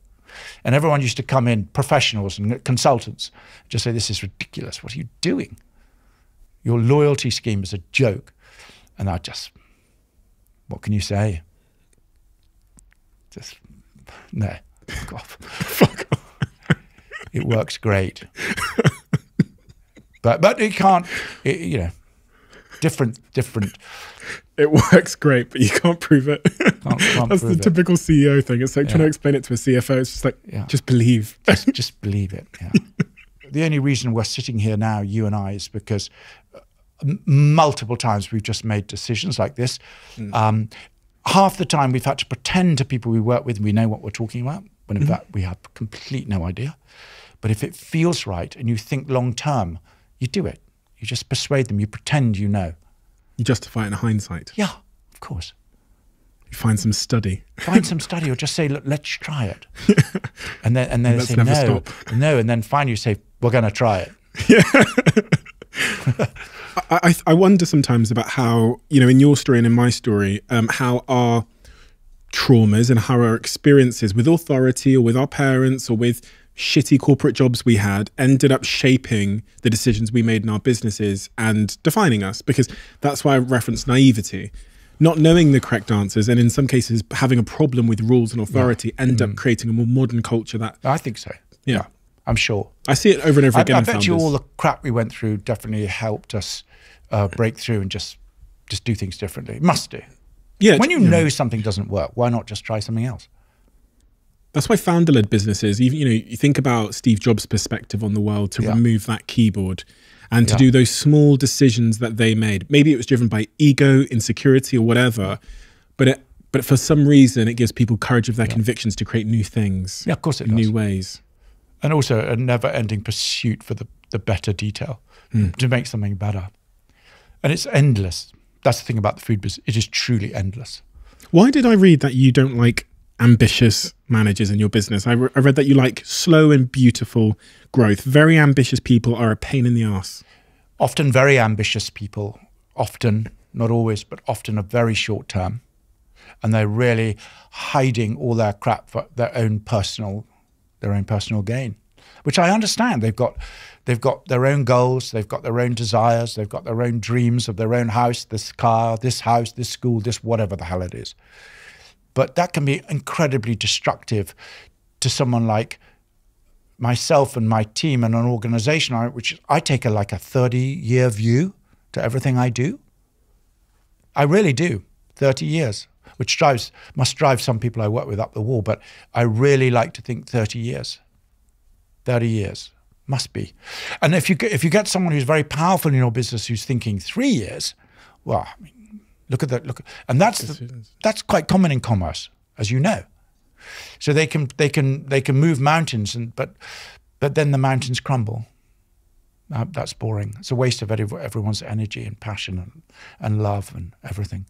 And everyone used to come in, professionals and consultants, just say, this is ridiculous. What are you doing? Your loyalty scheme is a joke. And I just... what can you say? Just, no, fuck off. Fuck off. It works great. but it can't, you know, different. It works great, but you can't prove it. Can't That's prove the typical CEO thing. It's like trying to explain it to a CFO. It's just like, just believe. Just believe it, yeah. The only reason we're sitting here now, you and I, is because multiple times we've just made decisions like this. Half the time we've had to pretend to people we work with we know what we're talking about, when in fact we have complete no idea. But if it feels right and you think long term, you do it. You just persuade them, you pretend you know. You justify it in hindsight. Yeah, of course. You find some study. Find some study, or just say, look, let's try it. And then they say never no, stop. no, and then finally you say, we're going to try it. Yeah. I wonder sometimes about how, you know, in your story and in my story, how our traumas and how our experiences with authority or with our parents or with shitty corporate jobs we had ended up shaping the decisions we made in our businesses and defining us. Because that's why I referenced naivety. Not knowing the correct answers, and in some cases having a problem with rules and authority, end up creating a more modern culture that... I think so. Yeah. I'm sure. I see it over and over again. I bet you all the crap we went through definitely helped us break through and just do things differently. It must do. Yeah. When you know something doesn't work, why not just try something else? That's why founder-led businesses, even, you know, you think about Steve Jobs' perspective on the world to remove that keyboard and to do those small decisions that they made. Maybe it was driven by ego, insecurity, or whatever, but for some reason it gives people courage of their convictions to create new things. Yeah, of course it in does. new ways. And also a never-ending pursuit for the better detail, to make something better. And it's endless. That's the thing about the food business. It is truly endless. Why did I read that you don't like ambitious managers in your business? I read that you like slow and beautiful growth. Very ambitious people are a pain in the ass. Often very ambitious people, often, not always, but often are very short term. And they're really hiding all their crap for their own personal gain. which I understand. They've got their own goals, they've got their own desires, they've got their own dreams of their own house, this car, this house, this school, this whatever the hell it is. But that can be incredibly destructive to someone like myself and my team and an organization, which I take like a 30-year view to everything I do. I really do, 30 years, which must drive some people I work with up the wall, but I really like to think 30 years. 30 years, must be. And if you get someone who's very powerful in your business who's thinking 3 years, well, I mean, look at that, and that's quite common in commerce, as you know. So they can move mountains, but then the mountains crumble. That's boring. It's a waste of everyone's energy and passion and love and everything.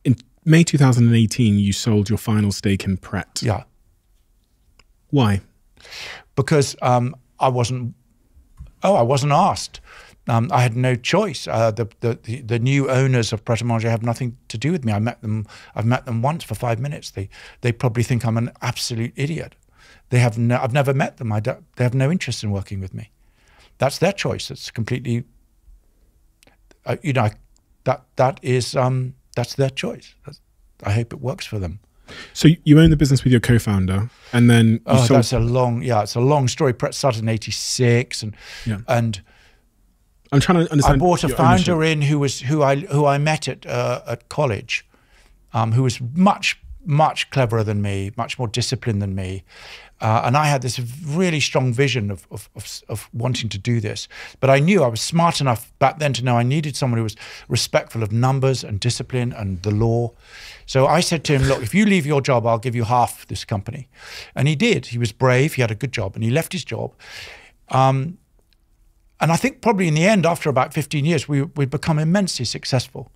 In May 2018, you sold your final stake in Pret. Yeah. Why? Because I wasn't asked. I had no choice. The new owners of Pret a Manger have nothing to do with me. I've met them once for 5 minutes. They probably think I'm an absolute idiot. I've never met them. They have no interest in working with me. That's their choice. It's completely, that's their choice. I hope it works for them. So you own the business with your co-founder, and then it's a long story. Pret started in '86, and I'm trying to understand. I brought a founder in who I met at college, who was much cleverer than me, much more disciplined than me, and I had this really strong vision of wanting to do this. But I knew I was smart enough back then to know I needed someone who was respectful of numbers and discipline and the law. So I said to him, look, if you leave your job, I'll give you half this company. And he did. He was brave. He had a good job, and he left his job. And I think probably in the end, after about 15 years, we'd become immensely successful,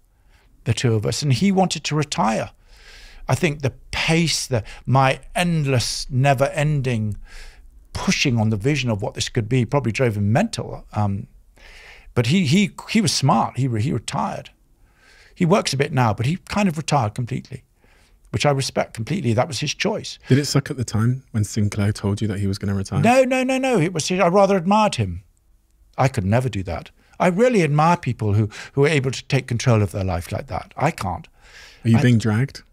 the two of us. And he wanted to retire. I think the pace, my endless, never-ending pushing on the vision of what this could be probably drove him mental. But he was smart. He retired. He works a bit now, but he kind of retired completely, which I respect completely. That was his choice. Did it suck at the time when Sinclair told you that he was going to retire? No. I rather admired him. I could never do that. I really admire people who are able to take control of their life like that. I can't. Are you being dragged?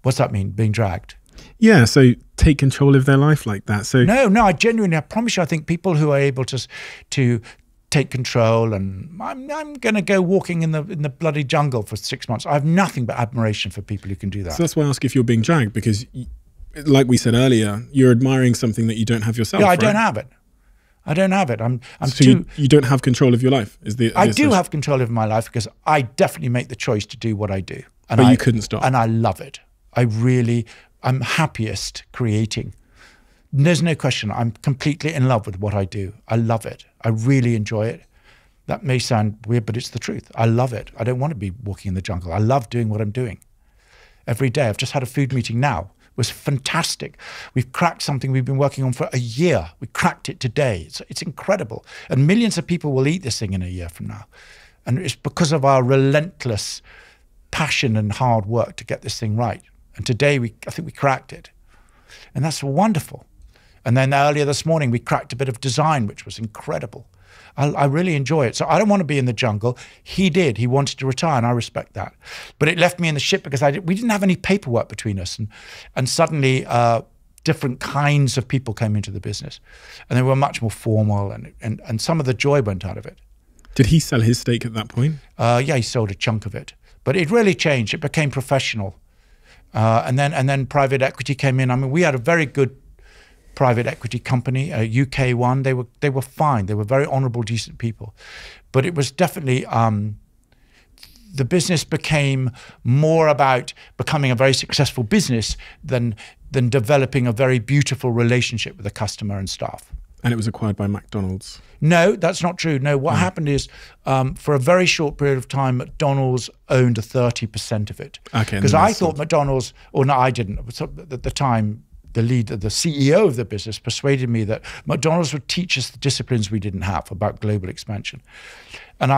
What's that mean, being dragged? Yeah, so take control of their life like that. So No, I genuinely, I promise you, I think people who are able to take control, and I'm going to go walking in the bloody jungle for 6 months. I have nothing but admiration for people who can do that. So that's why I ask if you're being dragged, because like we said earlier, you're admiring something that you don't have yourself. Yeah, I right? don't have it. I don't have it. So you don't have control of your life? I do have control of my life because I definitely make the choice to do what I do. And but you couldn't stop. And I love it. I'm happiest creating. There's no question. I'm completely in love with what I do. I love it. I really enjoy it. That may sound weird, but it's the truth. I love it. I don't want to be walking in the jungle. I love doing what I'm doing every day. I've just had a food meeting now. It was fantastic. We've cracked something we've been working on for a year. We cracked it today. It's incredible. And millions of people will eat this thing in a year from now. And it's because of our relentless passion and hard work to get this thing right. And today, I think we cracked it. And that's wonderful. And then earlier this morning, we cracked a bit of design, which was incredible. I really enjoy it. So I don't want to be in the jungle. He did. He wanted to retire, and I respect that. But it left me in the ship because we didn't have any paperwork between us. And suddenly, different kinds of people came into the business. And they were much more formal, and some of the joy went out of it. Did he sell his stake at that point? Yeah, he sold a chunk of it. But it really changed. It became professional. And then private equity came in. I mean, we had a very good private equity company, a UK one. They were fine. They were very honourable, decent people. But it was definitely the business became more about becoming a very successful business than developing a very beautiful relationship with the customer and staff. And it was acquired by McDonald's. No, that's not true. No, what happened is for a very short period of time, McDonald's owned 30% of it. Okay. Because I thought McDonald's, or no, I didn't. At the time, the CEO of the business persuaded me that McDonald's would teach us the disciplines we didn't have about global expansion. And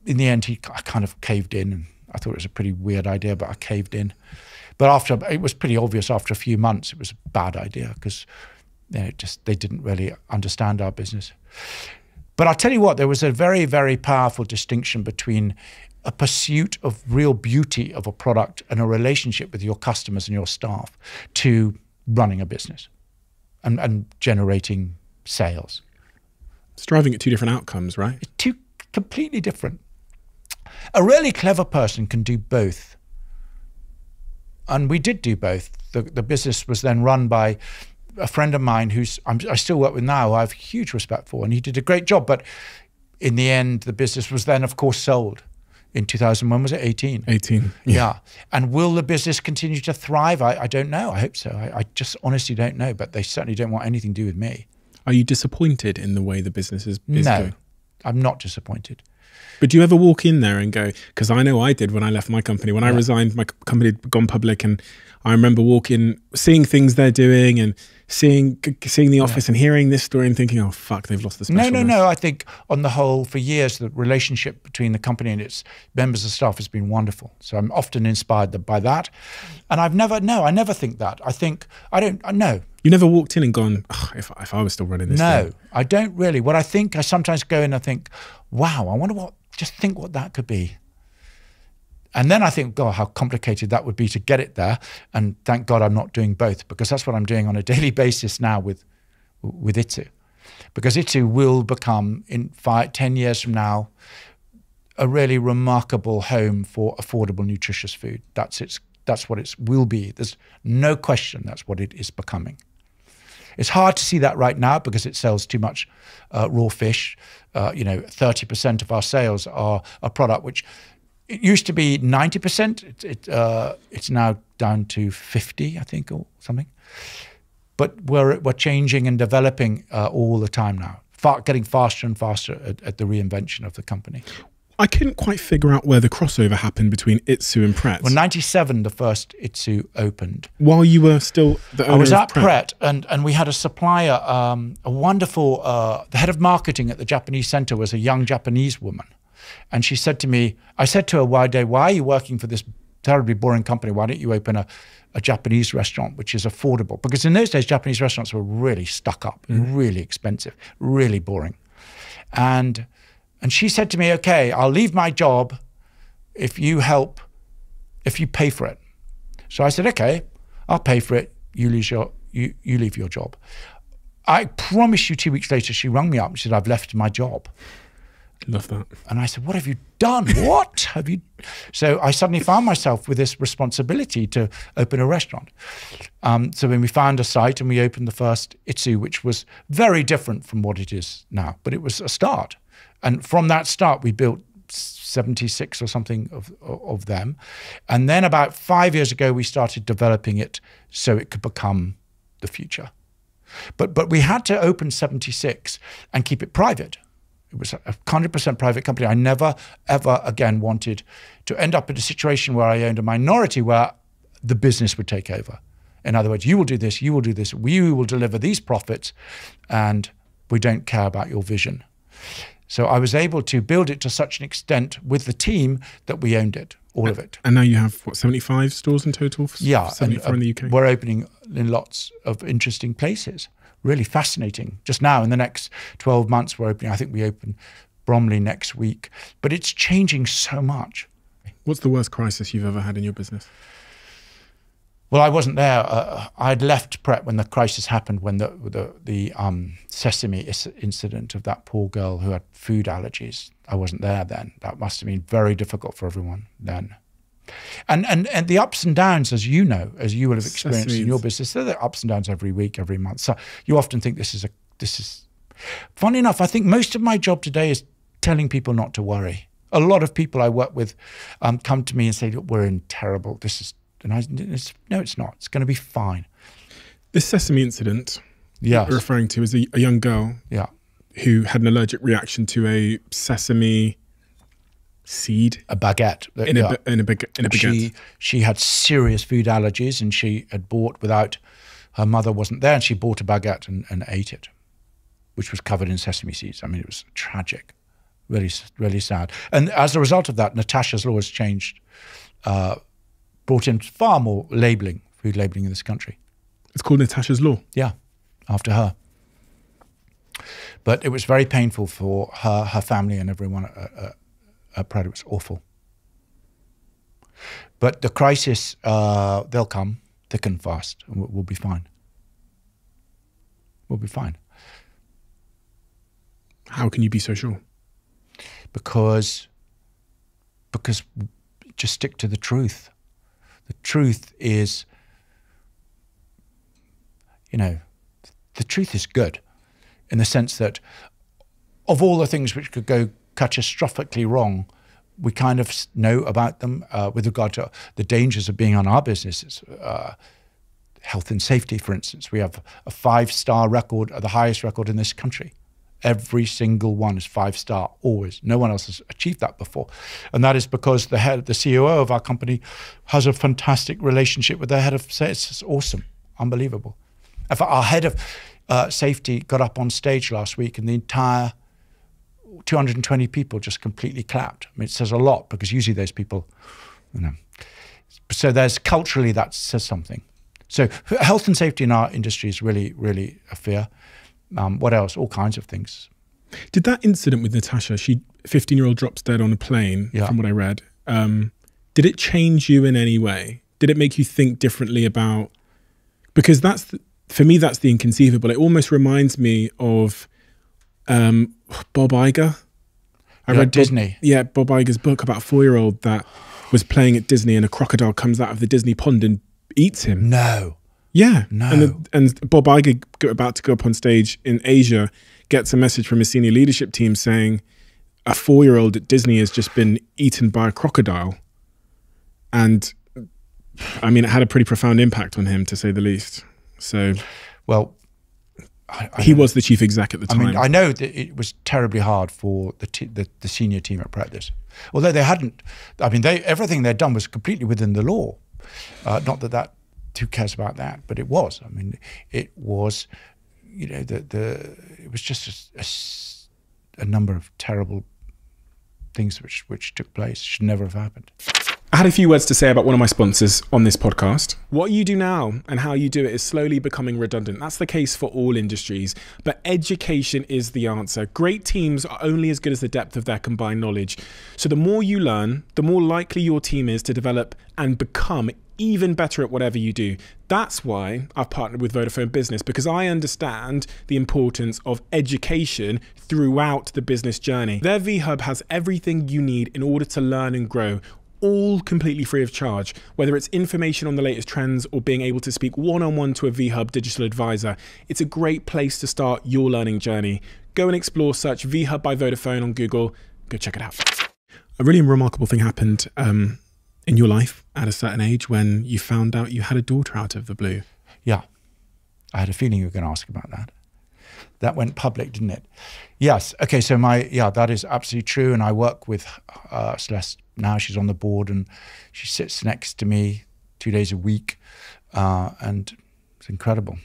in the end, I kind of caved in. And I thought it was a pretty weird idea, but I caved in. But it was pretty obvious after a few months, it was a bad idea because they didn't really understand our business. But I'll tell you what, there was a very, very powerful distinction between a pursuit of real beauty of a product and a relationship with your customers and your staff to running a business and generating sales. It's driving at two different outcomes, right? Two completely different. A really clever person can do both. And we did do both. The business was then run by a friend of mine I still work with now, I have huge respect for, and he did a great job. But in the end, the business was then, of course, sold in 2001. Was it 18? 18. Yeah. And will the business continue to thrive? I don't know. I hope so. I just honestly don't know. But they certainly don't want anything to do with me. Are you disappointed in the way the business is No, going? I'm not disappointed. But do you ever walk in there and go, because I know I did when I left my company, when I resigned, my company had gone public, and I remember seeing things they're doing and seeing the office and hearing this story and thinking, oh, fuck, they've lost the specialness. No. I think on the whole, for years, the relationship between the company and its members of staff has been wonderful. So I'm often inspired by that. And I never think that. No. You never walked in and gone, oh, if I was still running this No, thing. I don't really. What I think, I sometimes go in and think, wow, I wonder what that could be. And then I think, God, how complicated that would be to get it there. And thank God I'm not doing both, because that's what I'm doing on a daily basis now with Itsu. Because Itsu will become, in 10 years from now, a really remarkable home for affordable, nutritious food. That's what it will be. There's no question that's what it is becoming. It's hard to see that right now because it sells too much raw fish. 30% of our sales are a product which it used to be 90%. It's now down to 50, I think, or something. But we're changing and developing all the time now, getting faster and faster at the reinvention of the company. I couldn't quite figure out where the crossover happened between Itsu and Pret. Well, 97, the first Itsu opened. While you were still the owner I was of at Pret, and we had a supplier, a wonderful, the head of marketing at the Japanese center was a young Japanese woman. And she said to me, I said to her one day, why are you working for this terribly boring company? Why don't you open a Japanese restaurant, which is affordable? Because in those days, Japanese restaurants were really stuck up, really expensive, really boring. And she said to me, okay, I'll leave my job if you pay for it. So I said, okay, I'll pay for it. You leave your job. I promise you 2 weeks later, she rang me up and said, I've left my job. Love that. And I said, what have you done? What have you? So I suddenly found myself with this responsibility to open a restaurant. So when we found a site and we opened the first Itsu, which was very different from what it is now, but it was a start. And from that start, we built 76 or something of them. And then about 5 years ago, we started developing it so it could become the future. But we had to open 76 and keep it private. It was a 100% private company. I never, ever again wanted to end up in a situation where I owned a minority where the business would take over. In other words, you will do this, we will deliver these profits, and we don't care about your vision. So I was able to build it to such an extent with the team that we owned it, all of it. And now you have, what, 75 stores in total? Yeah. 74 in the UK? We're opening in lots of interesting places. Really fascinating. Just now, in the next 12 months, we're opening, I think we open Bromley next week. But it's changing so much. What's the worst crisis you've ever had in your business? Well, I wasn't there. I'd left Pret when the crisis happened, when the sesame incident of that poor girl who had food allergies. I wasn't there then. That must have been very difficult for everyone then. And the ups and downs, as you know, as you will have experienced in your business, there are ups and downs every week, every month. So you often think this is. Funny enough, I think most of my job today is telling people not to worry. A lot of people I work with come to me and say, look, we're in terrible. No, it's not. It's going to be fine. This sesame incident you're referring to is a young girl who had an allergic reaction to a sesame seed. A baguette. In a baguette. She had serious food allergies, and she had bought her mother wasn't there, and she bought a baguette and ate it, which was covered in sesame seeds. I mean, it was tragic. Really, really sad. And as a result of that, Natasha's law has changed, brought in far more food labeling in this country. It's called Natasha's law? Yeah. after her. But it was very painful for her family and everyone at Pret. It was awful. But the crisis, they'll come thick and fast, and we'll be fine. We'll be fine. How can you be so sure? Because just stick to the truth. The truth is, the truth is good, in the sense that of all the things which could go catastrophically wrong, we kind of know about them with regard to the dangers of being on our businesses. Health and safety, for instance. We have a 5-star record, the highest record in this country. Every single one is 5-star, always. No one else has achieved that before. And that is because the COO of our company has a fantastic relationship with their head of sales. It's awesome, unbelievable. In fact, our head of safety got up on stage last week, and the entire 220 people just completely clapped. I mean, it says a lot, because usually those people, So there's culturally, that says something. So health and safety in our industry is really, really a fear. What else? All kinds of things. Did that incident with Natasha, 15-year-old drops dead on a plane, from what I read, did it change you in any way? Did it make you think differently about, because for me, that's the inconceivable. It almost reminds me of Bob Iger. I read Disney. Bob Iger's book about a 4-year-old that was playing at Disney, and a crocodile comes out of the Disney pond and eats him. No. Yeah. No. And Bob Iger, about to go up on stage in Asia, gets a message from his senior leadership team saying a 4-year-old at Disney has just been eaten by a crocodile. And I mean, it had a pretty profound impact on him, to say the least. So, well, he was the chief exec at the time. I mean, I know that it was terribly hard for the senior team at Pret. Although they hadn't, I mean, everything they'd done was completely within the law. Not that who cares about that, but it was. I mean, it was, it was just a number of terrible things which took place. Should never have happened. I had a few words to say about one of my sponsors on this podcast. What you do now and how you do it is slowly becoming redundant. That's the case for all industries, but education is the answer. Great teams are only as good as the depth of their combined knowledge. So the more you learn, the more likely your team is to develop and become even better at whatever you do. That's why I've partnered with Vodafone Business, because I understand the importance of education throughout the business journey. Their VHub has everything you need in order to learn and grow, all completely free of charge. Whether it's information on the latest trends or being able to speak one-on-one to a VHub digital advisor, it's a great place to start your learning journey. Go and explore, search VHub by Vodafone on Google. Go check it out. A really remarkable thing happened in your life at a certain age when you found out you had a daughter out of the blue. Yeah. I had a feeling you were going to ask about that. That went public, didn't it? Yes. Okay, so that is absolutely true. And I work with Celeste now. She's on the board and she sits next to me 2 days a week. And it's incredible.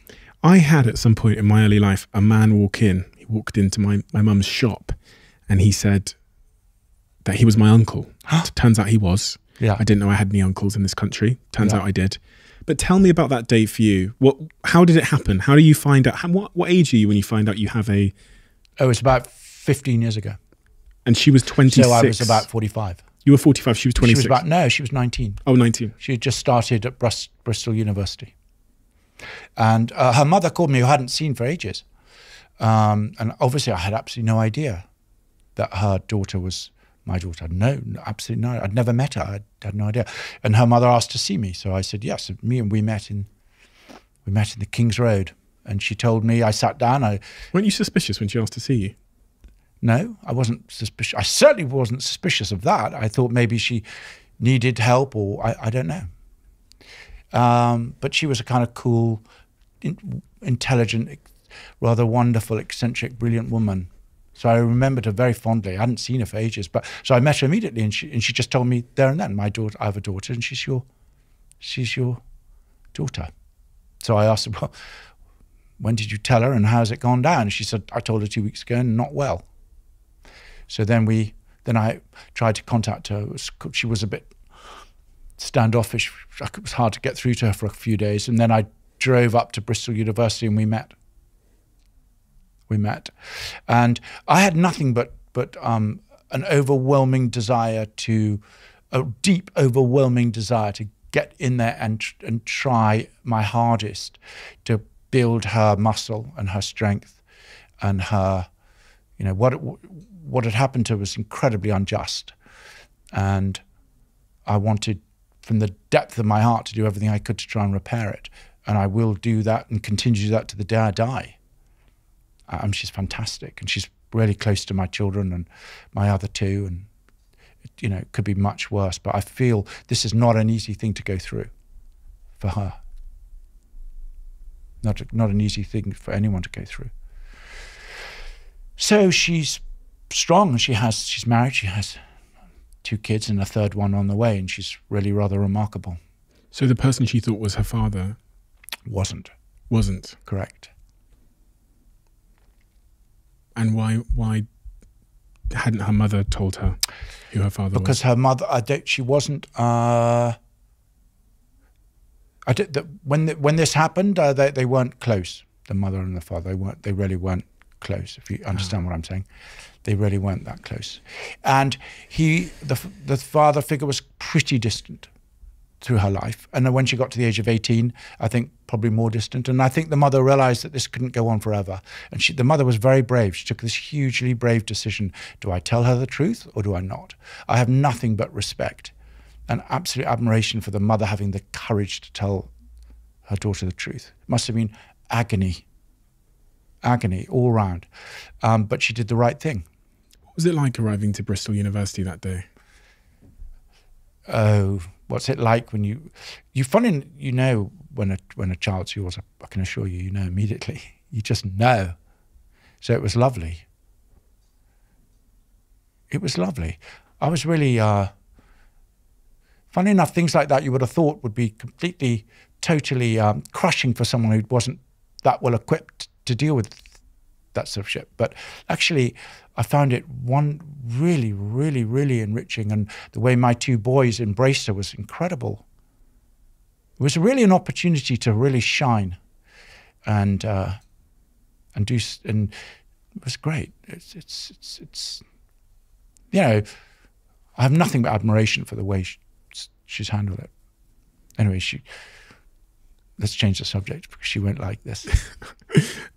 I had at some point in my early life a man walk in. He walked into my mum's shop and he said that he was my uncle. Turns out he was. Yeah. I didn't know I had any uncles in this country. Turns out I did. But tell me about that day for you. How did it happen? How do you find out? What age are you when you find out you have a... Oh, it's about 15 years ago. And she was 26? So I was about 45. You were 45, she was 26? She was 19. Oh, 19. She had just started at Bristol University. And her mother called me, who I hadn't seen for ages. And obviously I had absolutely no idea that her daughter was my daughter. No, absolutely no. I'd never met her. I had no idea. And her mother asked to see me. So I said, yes. And we met in the King's Road. And she told me, I sat down. Weren't you suspicious when she asked to see you? No, I wasn't suspicious. I certainly wasn't suspicious of that. I thought maybe she needed help, or I don't know. But she was a kind of cool, intelligent, rather wonderful, eccentric, brilliant woman. So I remembered her very fondly. I hadn't seen her for ages, so I met her immediately, and she just told me there and then, I have a daughter, and she's your daughter. So I asked her, well, when did you tell her, and how's it gone down? And she said, I told her 2 weeks ago, and not well. So then I tried to contact her. She was a bit standoffish. It was hard to get through to her for a few days, and then I drove up to Bristol University, and we met we met. And I had nothing but an overwhelming desire a deep, overwhelming desire to get in there and try my hardest to build her muscle and her strength and her, you know, what had happened to her was incredibly unjust. And I wanted, from the depth of my heart, to do everything I could to try and repair it. And I will do that and continue to do that to the day I die. She's fantastic, and she's really close to my children and my other two, and you know, it could be much worse, but I feel this is not an easy thing to go through for her. Not an easy thing for anyone to go through. So she's strong. She's married. She has 2 kids and a 3rd one on the way, and she's really rather remarkable. So the person she thought was her father wasn't. Correct. And why hadn't her mother told her who her father was? Because her mother, she wasn't. When this happened, they weren't close. The mother and the father, they really weren't close. If you understand what I'm saying, they really weren't that close. And the father figure was pretty distant through her life. And then when she got to the age of 18, I think probably more distant. And I think the mother realized that this couldn't go on forever. And the mother was very brave. She took this hugely brave decision. Do I tell her the truth or do I not? I have nothing but respect and absolute admiration for the mother having the courage to tell her daughter the truth. It must have been agony all round. But she did the right thing. What was it like arriving to Bristol University that day? Oh, what's it like when you know when a child's yours? I can assure you, you know immediately. You just know. So it was lovely. It was lovely. I was really, funny enough, things like that you would have thought would be completely, totally crushing for someone who wasn't that well equipped to deal with that sort of shit. But actually, I found it really, really, really enriching. And the way my 2 boys embraced her was incredible. It was really an opportunity to really shine and do, and it was great. It's you know, I have nothing but admiration for the way she's handled it. Anyway, let's change the subject because she went like this.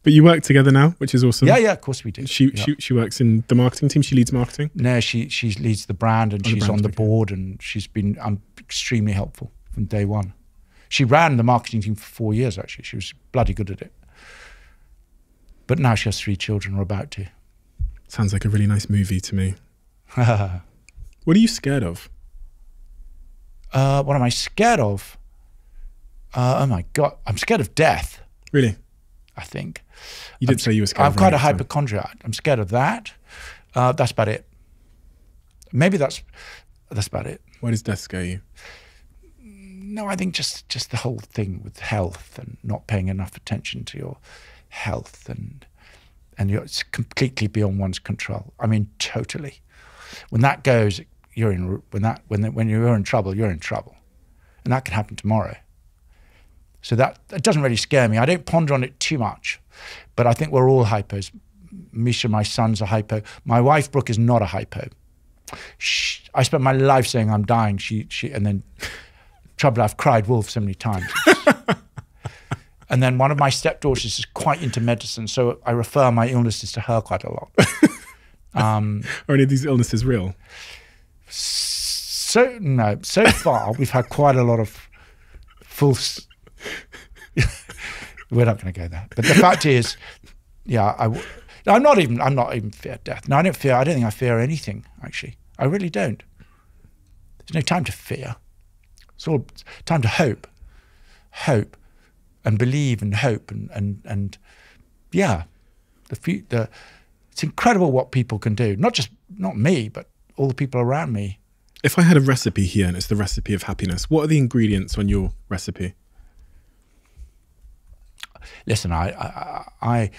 But you work together now, which is awesome. Yeah, of course we do. She works in the marketing team. She leads marketing. No, she leads the brand, and she's on the board, and she's been extremely helpful from day one. She ran the marketing team for 4 years, actually. She was bloody good at it. But now she has 3 children, or about to. Sounds like a really nice movie to me. What are you scared of? What am I scared of? Oh my God, I'm scared of death. Really? I think. You did say you were scared. I'm quite a hypochondriac. I'm scared of that. That's about it. Maybe that's about it. Why does death scare you? No, I think just the whole thing with health and not paying enough attention to your health, and it's completely beyond one's control. I mean, totally. When that goes, when you're in trouble, you're in trouble, and that can happen tomorrow. So that doesn't really scare me. I don't ponder on it too much, but I think we're all hypos. Misha, my son's a hypo. My wife, Brooke, is not a hypo. I spent my life saying I'm dying. And then, trouble, I've cried wolf so many times. And then one of my stepdaughters is quite into medicine, so I refer my illnesses to her quite a lot. Are any of these illnesses real? So far we've had quite a lot of false. We're not going to go there. But the fact is, yeah, I'm not even fear death. No, I don't think I fear anything, actually. I really don't. There's no time to fear. It's all time to hope and believe and hope and yeah, it's incredible what people can do. Not me, but all the people around me. If I had a recipe here and it's the recipe of happiness, what are the ingredients on your recipe? Listen, I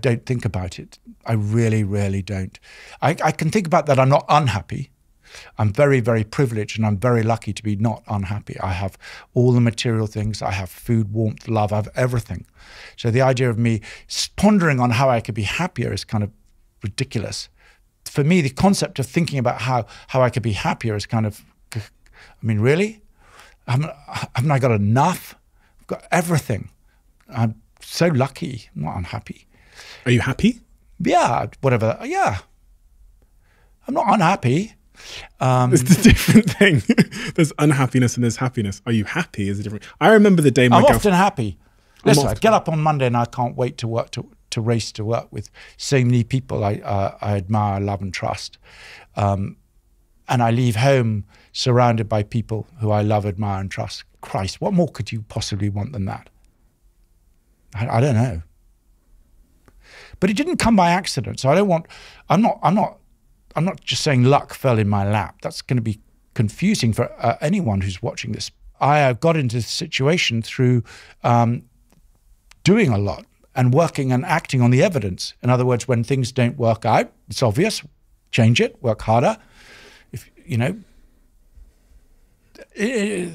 don't think about it. I really, really don't. I can think about that I'm not unhappy, I'm very, very privileged, and I'm very lucky to be not unhappy. I have all the material things. I have food, warmth, love. I have everything. So the idea of me pondering on how I could be happier is kind of ridiculous. For me, the concept of thinking about how I could be happier is kind of, I mean, really? Haven't I got enough? I've got everything. I'm so lucky. I'm not unhappy. Are you happy? Yeah, whatever. Yeah. I'm not unhappy. It's a different thing. There's unhappiness and there's happiness. Are you happy is a different. I remember the day my I'm girlfriend. often happy. Listen, I get up on Monday and I can't wait to work to race to work with so many people I admire, love, and trust. And I leave home surrounded by people who I love, admire, and trust. Christ, what more could you possibly want than that? I don't know. But it didn't come by accident. So I'm not just saying luck fell in my lap. That's going to be confusing for anyone who's watching this. I got into this situation through doing a lot and working and acting on the evidence. In other words, when things don't work out, it's obvious, change it, work harder. If you know,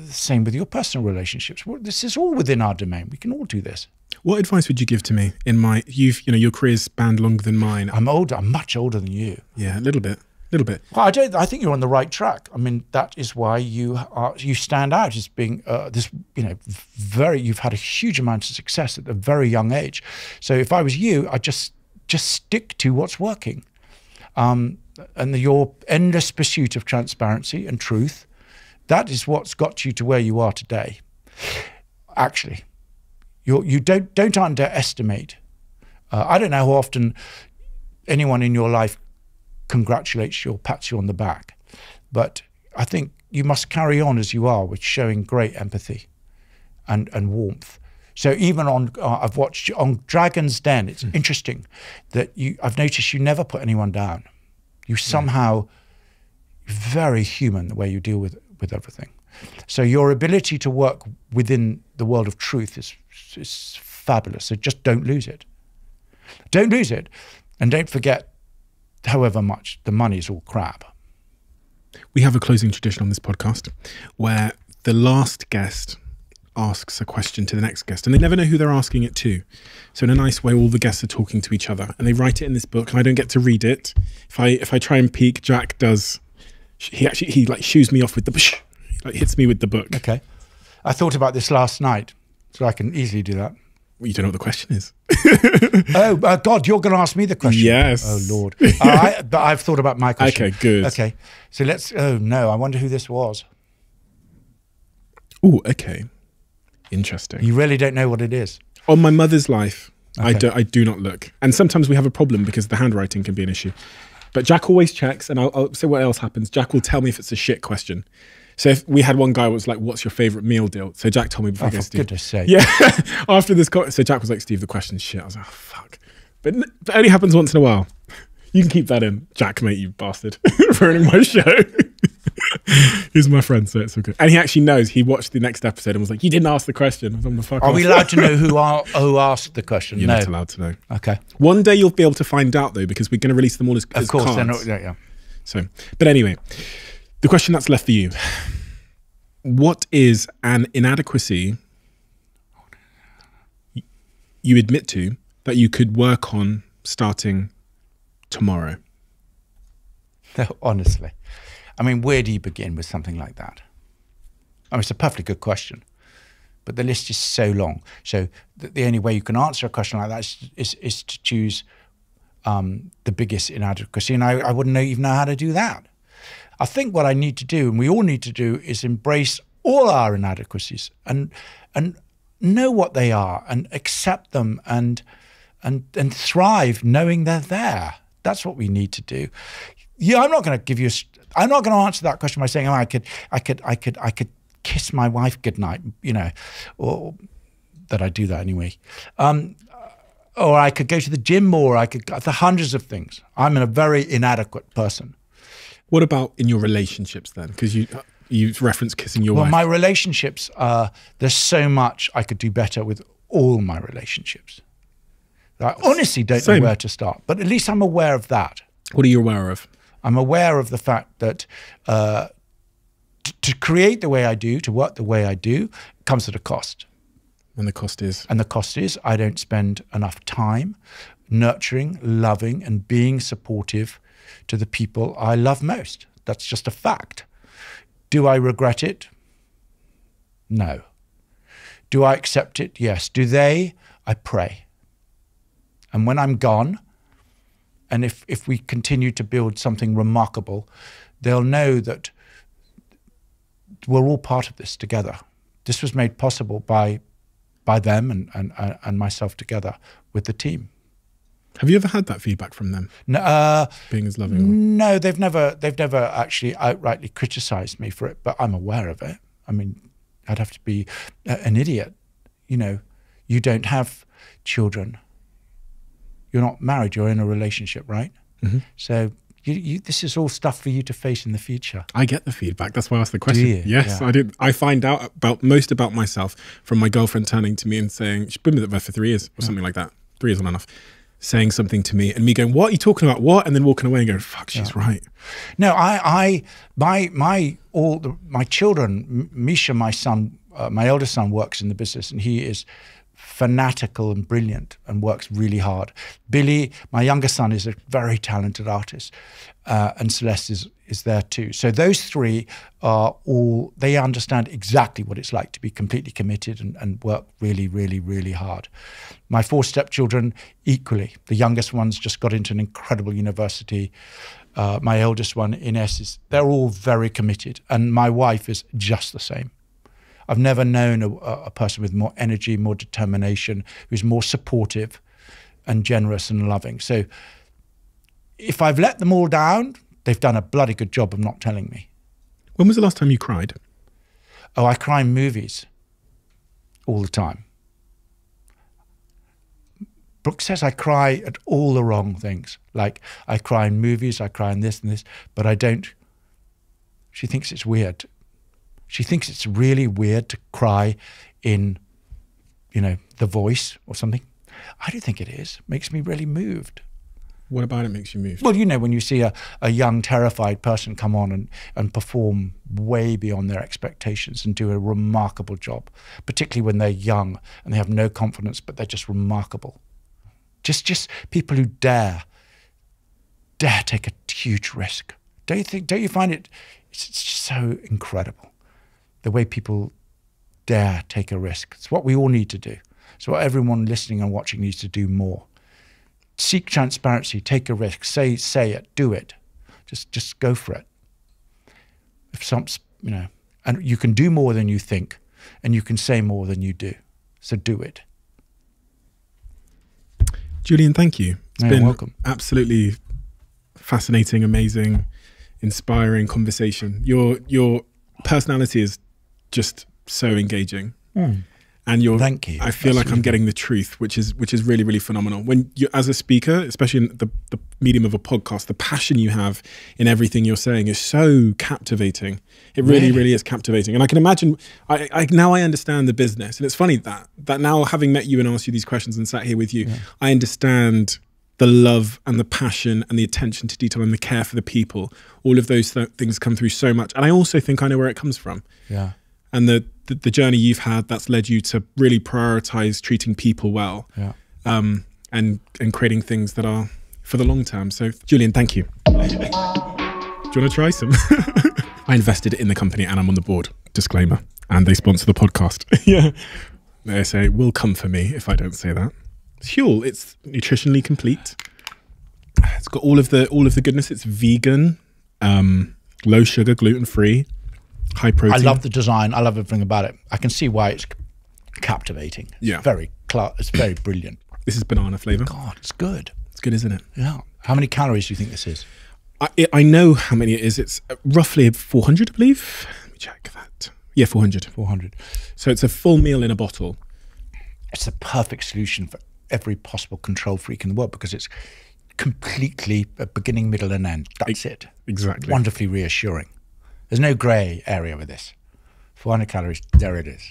same with your personal relationships. This is all within our domain. We can all do this. What advice would you give to me in my? Your career's spanned longer than mine. I'm older. I'm much older than you. Yeah, a little bit. Well, I think you're on the right track. I mean, that is why you stand out as being you've had a huge amount of success at a very young age. So if I was you, I'd just stick to what's working, and your endless pursuit of transparency and truth. That is what's got you to where you are today. Actually, you don't underestimate. I don't know how often anyone in your life congratulates you or pats you on the back, but I think you must carry on as you are with showing great empathy and warmth. So even I've watched on Dragon's Den, it's interesting that I've noticed you never put anyone down. You somehow very human the way you deal with everything. So your ability to work within the world of truth is fabulous. So just don't lose it. Don't lose it, and don't forget. However much the money is all crap. We have a closing tradition on this podcast where the last guest asks a question to the next guest, and they never know who they're asking it to. So in a nice way, all the guests are talking to each other, and they write it in this book, and I don't get to read it. If I try and peek, Jack does. He like shoos me off with he like hits me with the book. Okay, I thought about this last night, so I can easily do that. Well, you don't know what the question is. Oh, God, you're going to ask me the question. Yes. Oh, Lord. But I've thought about my question. Okay, good. Okay, so oh, no, I wonder who this was. Oh, okay. Interesting. You really don't know what it is? On my mother's life, Okay. I do not look. And sometimes we have a problem because the handwriting can be an issue. But Jack always checks, and I'll say what else happens. Jack will tell me if it's a shit question. So if we had one guy who was like, what's your favorite meal deal? So Jack told me before I go, for Steve. goodness sake. Yeah. After this, so Jack was like, Steve, the question's shit. I was like, oh, fuck. But it only happens once in a while. You can keep that in. Jack, mate, you bastard. Ruining my show. He's my friend, so it's all good. And he actually knows. He watched the next episode and was like, you didn't ask the question. I'm the fuck Are off. we allowed to know who asked the question? You're No. not allowed to know. Okay. One day you'll be able to find out, though, because we're going to release them all as Of course. cards. They're not, yeah. So, but anyway, the question that's left for you. What is an inadequacy you admit to that you could work on starting tomorrow? Honestly. I mean, where do you begin with something like that? I mean, it's a perfectly good question, but the list is so long. So the only way you can answer a question like that is to choose the biggest inadequacy, and I wouldn't even know how to do that. I think what I need to do, and we all need to do, is embrace all our inadequacies and know what they are and accept them and thrive knowing they're there. That's what we need to do. Yeah, I'm not going to answer that question by saying, oh, I could kiss my wife goodnight, or that I do that anyway. Or I could go to the gym more. I could, the hundreds of things. I'm a very inadequate person. What about in your relationships then? Because you referenced kissing your wife. Well, my relationships, there's so much I could do better with all my relationships. I honestly don't know where to start, but at least I'm aware of that. What are you aware of? I'm aware of the fact that to create the way I do, to work the way I do, comes at a cost. And the cost is? And the cost is I don't spend enough time nurturing, loving, and being supportive to the people I love most. That's just a fact. Do I regret it? No. Do I accept it? Yes. Do they? I pray. And when I'm gone, and if we continue to build something remarkable, they'll know that we're all part of this together. This was made possible by them and myself together with the team. Have you ever had that feedback from them? No, being as loving? No, they've never actually outrightly criticised me for it, but I'm aware of it. I mean, I'd have to be an idiot. You know, you don't have children. You're not married. You're in a relationship, right? Mm-hmm. So this is all stuff for you to face in the future. I get the feedback. That's why I asked the question. Do you? Yes, yeah. I did. I find out most about myself from my girlfriend turning to me and saying, she's been with her for 3 years or something like that. 3 years on enough. Saying something to me and me going, what are you talking about? What? And then walking away and going, fuck, she's right. No, my children, Misha, my son, my eldest son works in the business, and he is fanatical and brilliant and works really hard. Billy, my younger son, is a very talented artist, and Celeste is there too. So those three are all, they understand exactly what it's like to be completely committed and work really, really, really hard. My 4 stepchildren, equally. The youngest one's just got into an incredible university. My eldest one, Ines, they're all very committed. And my wife is just the same. I've never known a person with more energy, more determination, who's more supportive and generous and loving. So if I've let them all down, they've done a bloody good job of not telling me. When was the last time you cried? Oh, I cry in movies all the time. Brooke says I cry at all the wrong things. Like, I cry in movies, I cry in this and this, but I don't. She thinks it's weird. She thinks it's really weird to cry in, you know, The Voice or something. I don't think it is. It makes me really moved. What about it makes you moved? Well, you know, when you see a young, terrified person come on and perform way beyond their expectations and do a remarkable job, particularly when they're young and they have no confidence, but they're just remarkable. Just people who dare take a huge risk. Don't you find it, it's just so incredible, the way people dare take a risk. It's what we all need to do. It's what everyone listening and watching needs to do more. Seek transparency, take a risk, say it, do it. Just go for it. You know, and you can do more than you think, and you can say more than you do. So do it. Julian, thank you. It's been welcome. Absolutely fascinating, amazing, inspiring conversation. Your personality is just so engaging. And thank you. I feel like I'm getting the truth, which is really, really phenomenal. When you, as a speaker, especially in the medium of a podcast, the passion you have in everything you're saying is so captivating. It really, really is captivating. And I can imagine, now I understand the business. And it's funny that now, having met you and asked you these questions and sat here with you, I understand the love and the passion and the attention to detail and the care for the people. All of those things come through so much. And I also think I know where it comes from. Yeah. And the journey you've had that's led you to really prioritize treating people well, and creating things that are for the long term. So, Julian, thank you. Do you want to try some? I invested in the company and I'm on the board. Disclaimer. And they sponsor the podcast. Yeah. They say, will come for me if I don't say that. It's Huel. It's nutritionally complete. It's got all of the goodness. It's vegan, low sugar, gluten-free. High protein. I love the design. I love everything about it. I can see why it's captivating. It's it's very brilliant. This is banana flavor. God, it's good. It's good, isn't it? Yeah. How many calories do you think this is? I know how many it is. It's roughly 400, I believe. Let me check that. Yeah, 400. 400. So it's a full meal in a bottle. It's the perfect solution for every possible control freak in the world because it's completely a beginning, middle, and end. That's it. Exactly. Wonderfully reassuring. There's no grey area with this. 400 calories, there it is.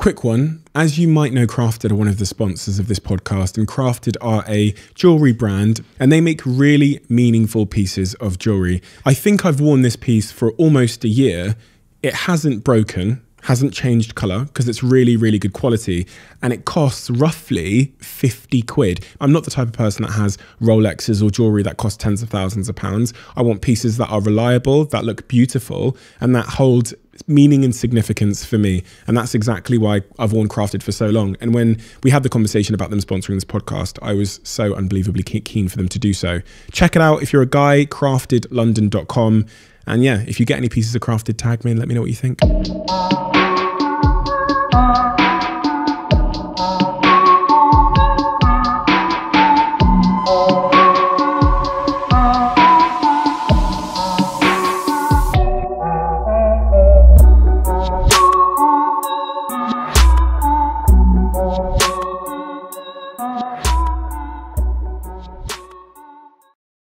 Quick one. As you might know, Crafted are one of the sponsors of this podcast, and Crafted are a jewelry brand, and they make really meaningful pieces of jewelry. I think I've worn this piece for almost a year. It hasn't broken, hasn't changed color, because it's really, really good quality, and it costs roughly 50 quid. I'm not the type of person that has Rolexes or jewelry that costs tens of thousands of pounds. I want pieces that are reliable, that look beautiful, and that hold meaning and significance for me. And that's exactly why I've worn Crafted for so long. And when we had the conversation about them sponsoring this podcast, I was so unbelievably keen for them to do so. Check it out if you're a guy, craftedlondon.com. And yeah, if you get any pieces of Crafted, tag me and let me know what you think.